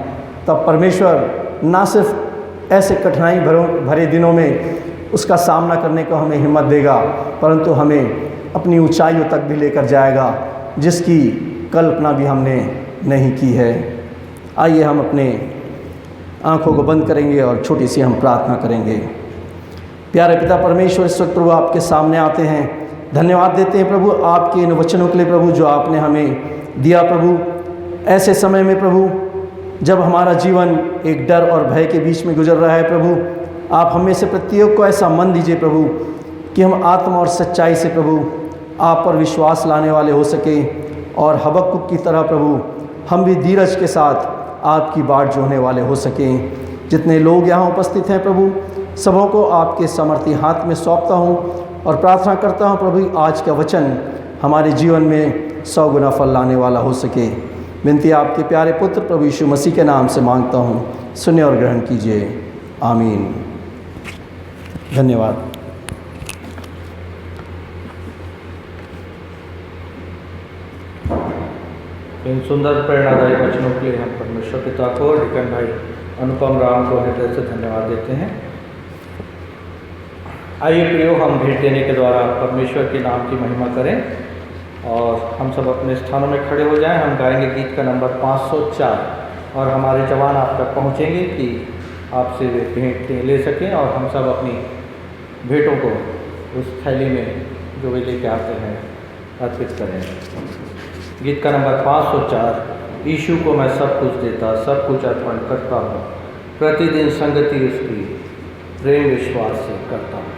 तब परमेश्वर ना सिर्फ ऐसे कठिनाई भरे दिनों में उसका सामना करने को हमें हिम्मत देगा, परंतु हमें अपनी ऊंचाइयों तक भी लेकर जाएगा जिसकी कल्पना भी हमने नहीं की है। आइए हम अपने आँखों को बंद करेंगे और छोटी सी हम प्रार्थना करेंगे। प्यारे पिता परमेश्वर, इस वक्त प्रभु आपके सामने आते हैं, धन्यवाद देते हैं प्रभु आपके इन वचनों के लिए प्रभु जो आपने हमें दिया। प्रभु ऐसे समय में प्रभु जब हमारा जीवन एक डर और भय के बीच में गुजर रहा है, प्रभु आप हमें से प्रत्येक को ऐसा मन दीजिए प्रभु कि हम आत्मा और सच्चाई से प्रभु आप पर विश्वास लाने वाले हो सके और हबक्कुक की तरह प्रभु हम भी धीरज के साथ आपकी बाट जोहने वाले हो सकें। जितने लोग यहाँ उपस्थित हैं प्रभु सबों को आपके समर्थी हाथ में सौंपता हूँ और प्रार्थना करता हूँ प्रभु आज का वचन हमारे जीवन में 100 गुना फल लाने वाला हो सके। विनती आपके प्यारे पुत्र प्रभु यीशु मसीह के नाम से मांगता हूँ, सुने और ग्रहण कीजिए, आमीन। धन्यवाद। इन सुंदर प्रेरणादायी वचनों के लिए हम परमेश्वर पिता को, डिकन भाई अनुपम राम को हृदय से धन्यवाद देते हैं। आइए प्रियो, हम भेंट देने के द्वारा परमेश्वर के नाम की महिमा करें और हम सब अपने स्थानों में खड़े हो जाएं। हम गाएंगे गीत का नंबर 504 और हमारे जवान आप तक पहुंचेंगे कि आपसे वे भेंट ले सकें और हम सब अपनी भेंटों को उस थैली में जो वे लेके आते हैं अर्पित करें। गीत का नंबर 504। यीशु को मैं सब कुछ देता, सब कुछ अर्पण करता हूँ, प्रतिदिन संगति उसकी प्रेम विश्वास से करता हूँ।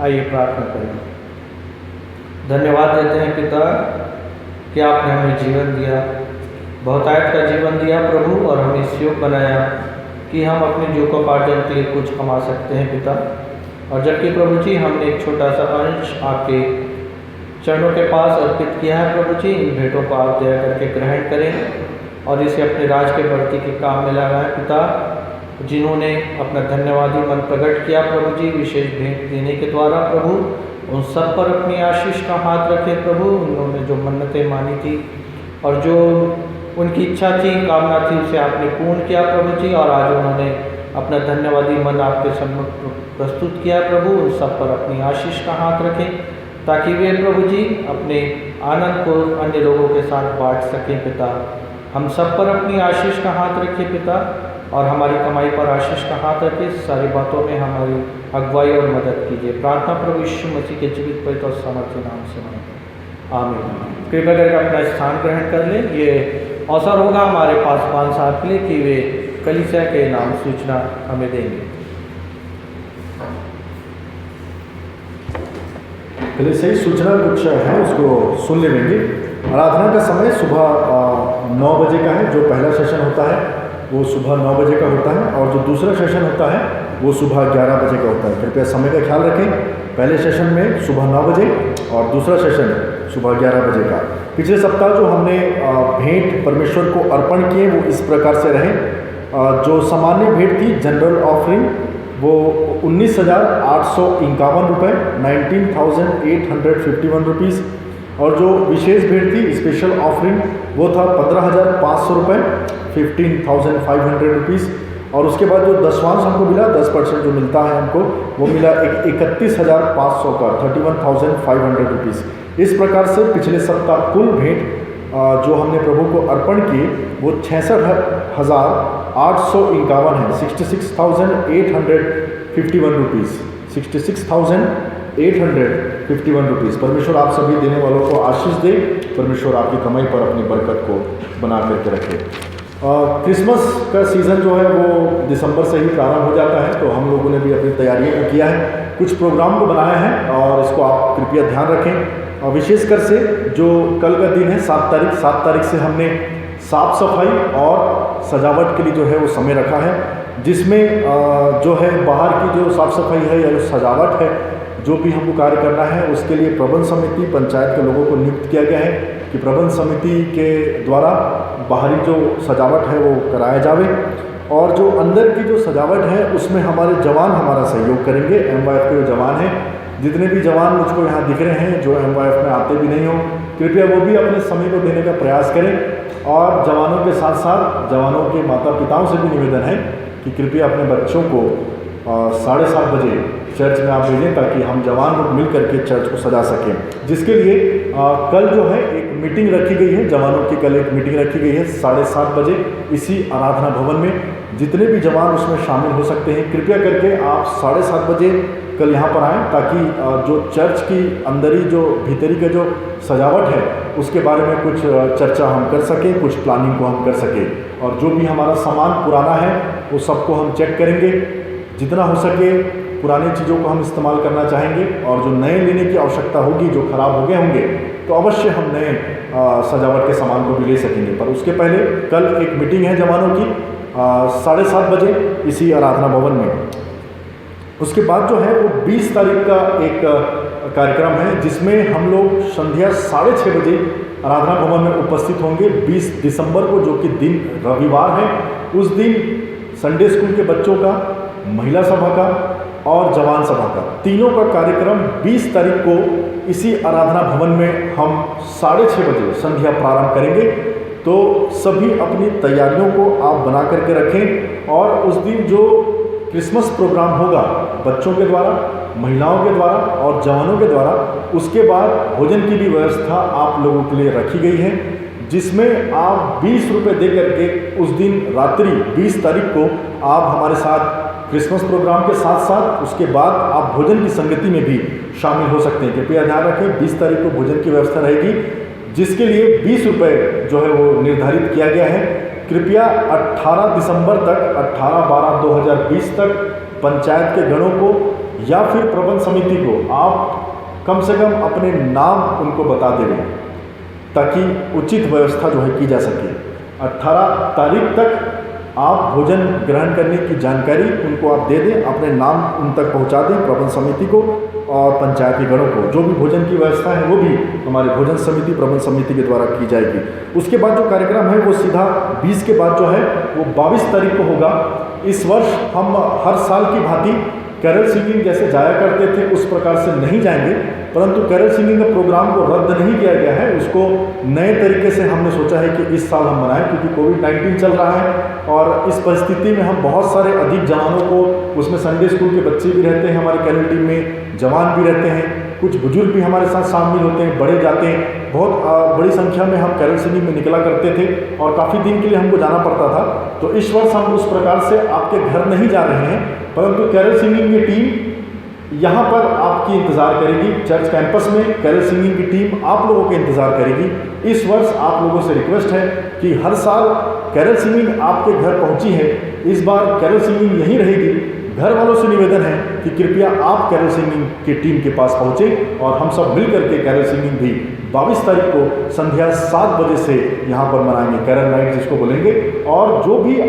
आइए प्रार्थना करें। धन्यवाद देते हैं पिता कि आपने हमें जीवन दिया, बहुतायत का जीवन दिया प्रभु, और हमें इस योग बनाया कि हम अपने जीविकोपार्जन के लिए कुछ कमा सकते हैं पिता। और जबकि प्रभु जी हमने एक छोटा सा अंश आपके चरणों के पास अर्पित किया है प्रभु जी, इन भेंटों को आप दया करके ग्रहण करें और इसे अपने राज के बढ़ती के काम में लगाएं पिता। जिन्होंने अपना धन्यवादी मन प्रकट किया प्रभु जी विशेष भेंट देने के द्वारा प्रभु, उन सब पर अपनी आशीष का हाथ रखे प्रभु। उन्होंने जो मन्नतें मानी थी और जो उनकी इच्छा थी, कामना थी, उसे आपने पूर्ण किया प्रभु जी, और आज उन्होंने अपना धन्यवादी मन आपके सम्मुख प्रस्तुत किया प्रभु। उन सब पर अपनी आशीष का हाथ रखें ताकि वे प्रभु जी अपने आनंद को अन्य लोगों के साथ बांट सकें पिता। हम सब पर अपनी आशीष का हाथ रखें पिता, और हमारी कमाई पर आशीष का हाथ रखें। सारी बातों में हमारी अगुवाई और मदद कीजिए। प्रार्थना प्रभु यीशु मसीह के जीवित पवित्र और सामर्थ्य नाम से मांगते हैं, आमीन। कृपया करके अपना स्थान ग्रहण कर लें। ये अवसर होगा हमारे पासवान साहब के लिए कि वे कलीसिया के नाम सूचना हमें देंगे। कलीसियाई सूचना कुछ है, उसको सुन लेंगे। आराधना का समय सुबह 9 बजे का है। जो पहला सेशन होता है वो सुबह 9 बजे का होता है, और जो दूसरा सेशन होता है वो सुबह 11 बजे का होता है। कृपया समय का ख्याल रखें। पहले सेशन में सुबह 9 बजे और दूसरा सेशन सुबह 11 बजे का। पिछले सप्ताह जो हमने भेंट परमेश्वर को अर्पण किए वो इस प्रकार से रहे। जो सामान्य भेंट थी जनरल ऑफरिंग वो 19,851 रुपये 19,851 रुपीज़, और जो विशेष भेंट थी स्पेशल ऑफरिंग वो था 15,500 रुपये 15,500 रुपीज़। और उसके बाद जो दशवांश हमको मिला 10% जो मिलता है हमको वो मिला 31,500 का 31,500 रुपीज़। इस प्रकार से पिछले सप्ताह कुल भेंट जो हमने प्रभु को अर्पण किए वो 66,851 है, 66,851 रुपीज़, 66,851 रुपीज़। परमेश्वर आप सभी देने वालों को आशीष दे। परमेश्वर आपकी कमाई पर अपनी बरकत को बना करके रखे। क्रिसमस का सीज़न जो है वो दिसंबर से ही प्रारंभ हो जाता है, तो हम लोगों ने भी अपनी तैयारियों को किया है, कुछ प्रोग्राम को बनाया है, और इसको आप कृपया ध्यान रखें। और विशेषकर से जो कल का दिन है 7 तारीख से हमने साफ सफाई और सजावट के लिए जो है वो समय रखा है, जिसमें जो है बाहर की जो साफ़ सफाई है या जो सजावट है, जो भी हमको कार्य करना है उसके लिए प्रबंध समिति पंचायत के लोगों को नियुक्त किया गया है कि प्रबंध समिति के द्वारा बाहरी जो सजावट है वो कराया जावे, और जो अंदर की जो सजावट है उसमें हमारे जवान हमारा सहयोग करेंगे। MYF के जो जवान हैं, जितने भी जवान मुझको यहाँ दिख रहे हैं जो MYF में आते भी नहीं हो, कृपया वो भी अपने समय को देने का प्रयास करें। और जवानों के साथ साथ जवानों के माता पिताओं से भी निवेदन है कि कृपया अपने बच्चों को 7:30 बजे चर्च में आप भेजें ताकि हम जवान लोग मिल करके चर्च को सजा सकें। जिसके लिए कल जो है एक मीटिंग रखी गई है, जवानों की कल एक मीटिंग रखी गई है 7:30 बजे इसी आराधना भवन में। जितने भी जवान उसमें शामिल हो सकते हैं, कृपया करके आप 7:30 बजे कल यहाँ पर आएँ ताकि जो चर्च की अंदरी जो भीतरी का जो सजावट है उसके बारे में कुछ चर्चा हम कर सकें, कुछ प्लानिंग को हम कर सकें। और जो भी हमारा सामान पुराना है वो सबको हम चेक करेंगे। जितना हो सके पुरानी चीज़ों को हम इस्तेमाल करना चाहेंगे, और जो नए लेने की आवश्यकता होगी, जो ख़राब हो गए होंगे, तो अवश्य हम नए सजावट के सामान को भी ले सकेंगे। पर उसके पहले कल एक मीटिंग है जवानों की 7:30 बजे इसी आराधना भवन में। उसके बाद जो है वो 20 तारीख का एक कार्यक्रम है जिसमें हम लोग संध्या 6:30 बजे आराधना भवन में उपस्थित होंगे। 20 दिसंबर को जो कि दिन रविवार है, उस दिन संडे स्कूल के बच्चों का, महिला सभा का और जवान सभा का, तीनों का कार्यक्रम 20 तारीख को इसी आराधना भवन में हम 6:30 बजे संध्या प्रारंभ करेंगे। तो सभी अपनी तैयारियों को आप बना करके रखें, और उस दिन जो क्रिसमस प्रोग्राम होगा बच्चों के द्वारा, महिलाओं के द्वारा और जवानों के द्वारा, उसके बाद भोजन की भी व्यवस्था आप लोगों के लिए रखी गई है, जिसमें आप 20 रुपये दे करके उस दिन रात्रि 20 तारीख को आप हमारे साथ क्रिसमस प्रोग्राम के साथ साथ उसके बाद आप भोजन की संगति में भी शामिल हो सकते हैं। कृपया ध्यान रखें 20 तारीख को भोजन की व्यवस्था रहेगी, जिसके लिए 20 रुपये जो है वो निर्धारित किया गया है। कृपया 18 दिसंबर तक 18/12/2020 तक पंचायत के गणों को या फिर प्रबंध समिति को आप कम से कम अपने नाम उनको बता दें, ताकि उचित व्यवस्था जो है की जा सके। 18 तारीख तक आप भोजन ग्रहण करने की जानकारी उनको आप दे दें, अपने नाम उन तक पहुंचा दें, प्रबंध समिति को और पंचायती गणों को। जो भी भोजन की व्यवस्था है वो भी हमारे भोजन समिति, प्रबंध समिति के द्वारा की जाएगी। उसके बाद जो कार्यक्रम है वो सीधा 20 के बाद जो है वो 22 तारीख को होगा। इस वर्ष हम हर साल की भांति कैरल सिंगिंग जैसे जाया करते थे उस प्रकार से नहीं जाएंगे, परंतु कैरल सिंगिंग का प्रोग्राम को रद्द नहीं किया गया है, उसको नए तरीके से हमने सोचा है कि इस साल हम मनाएं, क्योंकि कोविड-19 चल रहा है और इस परिस्थिति में हम बहुत सारे अधिक जवानों को, उसमें संडे स्कूल के बच्चे भी रहते हैं हमारे कैरल टीम में, जवान भी रहते हैं, कुछ बुजुर्ग भी हमारे साथ शामिल होते हैं, बड़े जाते हैं। बहुत बड़ी संख्या में हम कैरल सिंगिंग में निकला करते थे और काफ़ी दिन के लिए हमको जाना पड़ता था। तो इस वर्ष हम उस प्रकार से आपके घर नहीं जा रहे हैं, परंतु कैरल सिंगिंग की टीम यहाँ पर आपकी इंतज़ार करेगी। चर्च कैंपस में कैरल सिंगिंग की टीम आप लोगों के इंतज़ार करेगी। इस वर्ष आप लोगों से रिक्वेस्ट है कि हर साल कैरल सिंगिंग आपके घर पहुँची है, इस बार कैरल सिंगिंग यहीं रहेगी। घर वालों से निवेदन है कि कृपया आप कैरल सिंगिंग की टीम के पास पहुँचें और हम सब मिल करके कैरल सिंगिंग भी 22 तारीख को संध्या 7 बजे से यहाँ पर मनाएंगे, कैरल नाइट जिसको बोलेंगे। और जो भी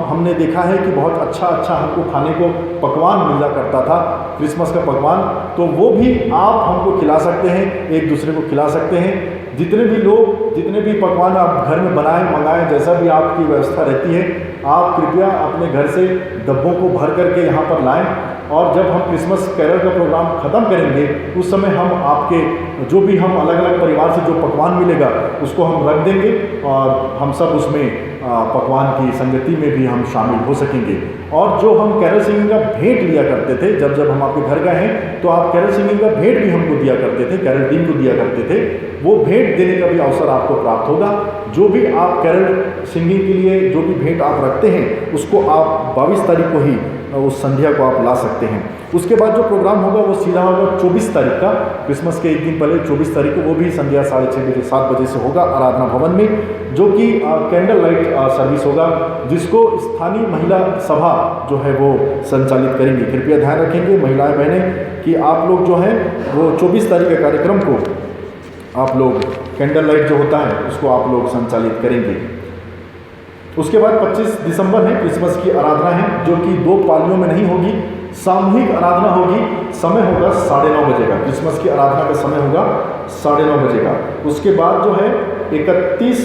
हमने देखा है कि बहुत अच्छा हमको खाने को पकवान मिला करता था, क्रिसमस का पकवान, तो वो भी आप हमको खिला सकते हैं, एक दूसरे को खिला सकते हैं। जितने भी पकवान आप घर में बनाएं, मंगाएं, जैसा भी आपकी व्यवस्था रहती है, आप कृपया अपने घर से डब्बों को भर करके यहाँ पर लाएं। और जब हम क्रिसमस कैरल का प्रोग्राम ख़त्म करेंगे उस समय हम आपके जो भी हम अलग अलग परिवार से जो पकवान मिलेगा उसको हम रख देंगे और हम सब उसमें पकवान की संगति में भी हम शामिल हो सकेंगे। और जो हम कैरल सिंगिंग का भेंट लिया करते थे, जब हम आपके घर गए हैं तो आप कैरल सिंगिंग का भेंट भी हमको दिया करते थे, कैरल टीम को दिया करते थे, वो भेंट देने का भी अवसर आपको प्राप्त होगा। जो भी आप कैरल सिंगिंग के लिए जो भी भेंट आप रखते हैं उसको आप 22 तारीख को ही उस संध्या को आप ला सकते हैं। उसके बाद जो प्रोग्राम होगा वो सीधा होगा 24 तारीख का, क्रिसमस के एक दिन पहले 24 तारीख को, वो भी संध्या 6:30 बजे 7 बजे से होगा आराधना भवन में, जो कि कैंडल लाइट सर्विस होगा, जिसको स्थानीय महिला सभा जो है वो संचालित करेंगी। कृपया ध्यान रखेंगे महिलाएं बहनें कि आप लोग जो हैं वो 24 तारीख के कार्यक्रम को आप लोग कैंडल लाइट जो होता है उसको आप लोग संचालित करेंगे। उसके बाद 25 दिसंबर है, क्रिसमस की आराधना है, जो कि 2 पालियों में नहीं होगी, सामूहिक आराधना होगी। समय होगा 9:30 बजे का, क्रिसमस की आराधना का समय होगा 9:30 बजे का। उसके बाद जो है 31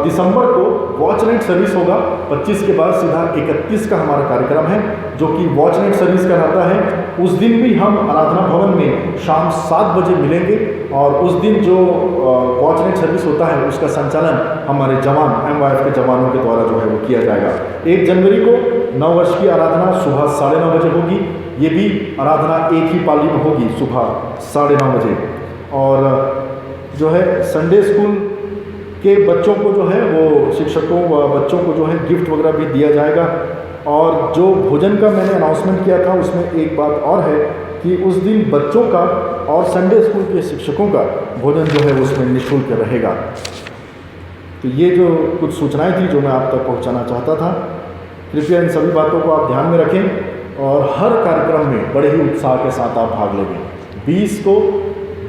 दिसंबर को वॉच नाइट सर्विस होगा। 25 के बाद सीधा 31 का हमारा कार्यक्रम है, जो कि वॉच नाइट सर्विस का रहता है। उस दिन भी हम आराधना भवन में शाम 7 बजे मिलेंगे और उस दिन जो वॉच नाइट सर्विस होता है उसका संचालन हमारे जवान MYF के जवानों के द्वारा जो है वो किया जाएगा। 1 जनवरी को 9 वर्ष की आराधना सुबह 9:30 बजे होगी। ये भी आराधना एक ही पाली में होगी सुबह 9:30 बजे। और जो है संडे स्कूल के बच्चों को जो है वो शिक्षकों व बच्चों को जो है गिफ्ट वगैरह भी दिया जाएगा। और जो भोजन का मैंने अनाउंसमेंट किया था उसमें एक बात और है कि उस दिन बच्चों का और संडे स्कूल के शिक्षकों का भोजन जो है उसमें निःशुल्क रहेगा। तो ये जो कुछ सूचनाएं थी जो मैं आप तक पहुंचाना चाहता था, कृपया इन सभी बातों को आप ध्यान में रखें और हर कार्यक्रम में बड़े ही उत्साह के साथ आप भाग लेंगे। 20 को,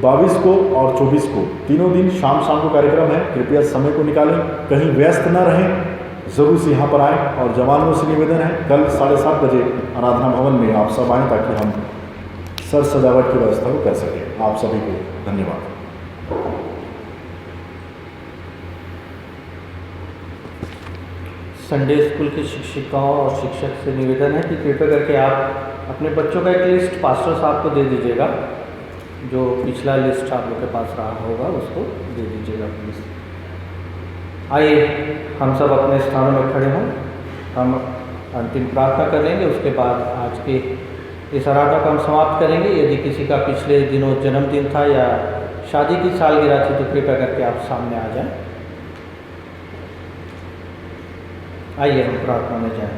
22 को और 24 को, तीनों दिन शाम को कार्यक्रम है। कृपया समय को निकालें, कहीं व्यस्त न रहें, ज़रूर से यहाँ पर आएँ। और जवानों से निवेदन है कल 7:30 बजे आराधना भवन में आप सब आएँ ताकि हम सर सजावट की व्यवस्था को कर सकें। आप सभी को धन्यवाद। संडे स्कूल के शिक्षिकाओं और शिक्षक से निवेदन है कि कृपया करके आप अपने बच्चों का एक लिस्ट पास्टर साहब को दे दीजिएगा। जो पिछला लिस्ट आप लोग के पास रहा होगा उसको दे दीजिएगा प्लीज़। आइए हम सब अपने स्थानों में खड़े हों, हम अंतिम प्रार्थना कर लेंगे। उसके बाद आज के इस आराधना को हम समाप्त करेंगे। यदि किसी का पिछले दिनों जन्मदिन था या शादी की सालगिरह थी तो कृपया करके आप सामने आ जाएं। आइए हम प्रार्थना में जाएं।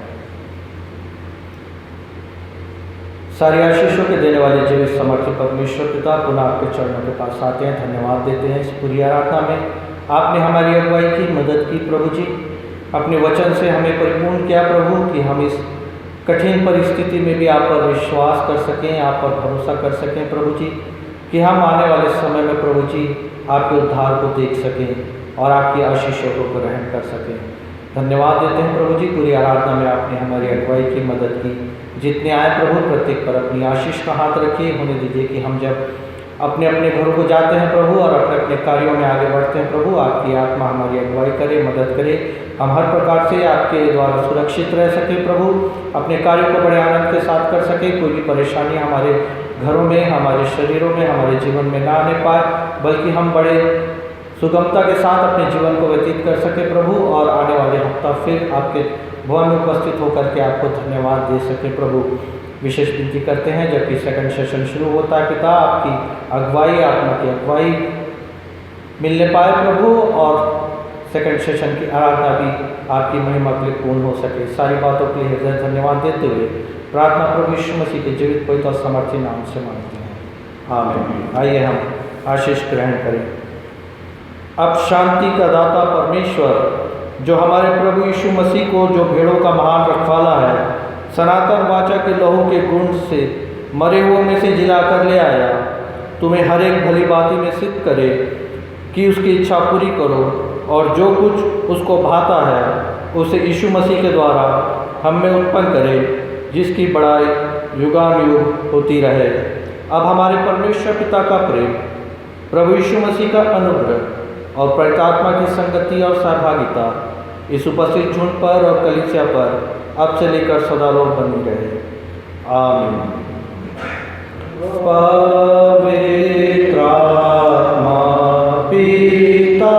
सारी आशीषों के देने वाले जीवित समर्थी परमेश्वर पिता, पुनः आपके चरणों के पास आते हैं, धन्यवाद देते हैं। इस पूरी आराधना में आपने हमारी अगुवाई की, मदद की प्रभु जी। अपने वचन से हमें परिपूर्ण किया प्रभु कि हम इस कठिन परिस्थिति में भी आप पर विश्वास कर सकें, आप पर भरोसा कर सकें प्रभु जी, कि हम आने वाले समय में प्रभु जी आपके उद्धार को देख सकें और आपकी आशीषों को ग्रहण कर सकें। धन्यवाद देते हैं प्रभु जी, पूरी आराधना में आपने हमारी अगुवाई की, मदद की। जितने आए प्रभु प्रत्येक पर अपनी आशीष का हाथ रखिए। होने दीजिए कि हम जब अपने अपने घरों को जाते हैं प्रभु और अपने अपने कार्यों में आगे बढ़ते हैं प्रभु, आपकी आत्मा हमारी अगुवाई करे, मदद करे। हम हर प्रकार से आपके द्वारा सुरक्षित रह सके प्रभु, अपने कार्यों को बड़े आनंद के साथ कर सके। कोई भी परेशानी हमारे घरों में, हमारे शरीरों में, हमारे जीवन में ना आने पाए, बल्कि हम बड़े सुगमता के साथ अपने जीवन को व्यतीत कर सके प्रभु, और आने वाले हफ्ता फिर आपके भवन में उपस्थित होकर के आपको धन्यवाद दे सके प्रभु। विशेष विनती करते हैं जबकि सेकंड सेशन शुरू होता है, पिता आपकी अगुवाई, आत्मा की अगुवाई मिलने पाए प्रभु, और सेकंड सेशन की आराधना भी आपकी महिमा के लिए पूर्ण हो सके। सारी बातों के लिए हृदय धन्यवाद देते हुए प्रार्थना प्रभु यीशु मसीह के जीवित पवित्र और समर्थी नाम से मांगते हैं, आमीन। आइए हम आशीष ग्रहण करें। अब शांति का दाता परमेश्वर, जो हमारे प्रभु यीशु मसीह को, जो भेड़ों का महान रखवाला है, सनातन वाचा के लहू के गुण से मरे हुओं में से जिला कर ले आया, तुम्हें हर एक भली बाती में सिद्ध करे कि उसकी इच्छा पूरी करो, और जो कुछ उसको भाता है उसे यीशु मसीह के द्वारा हम में उत्पन्न करे, जिसकी बड़ाई युगानुयुग होती रहे। अब हमारे परमेश्वर पिता का प्रेम, प्रभु यीशु मसीह का अनुग्रह और पवित्र आत्मा की संगति और सहभागिता इस उपस्थित झुंड पर और कलीसिया पर अब से लेकर सदालोक बनी रहे, आमीन। पवित्र आत्मा पिता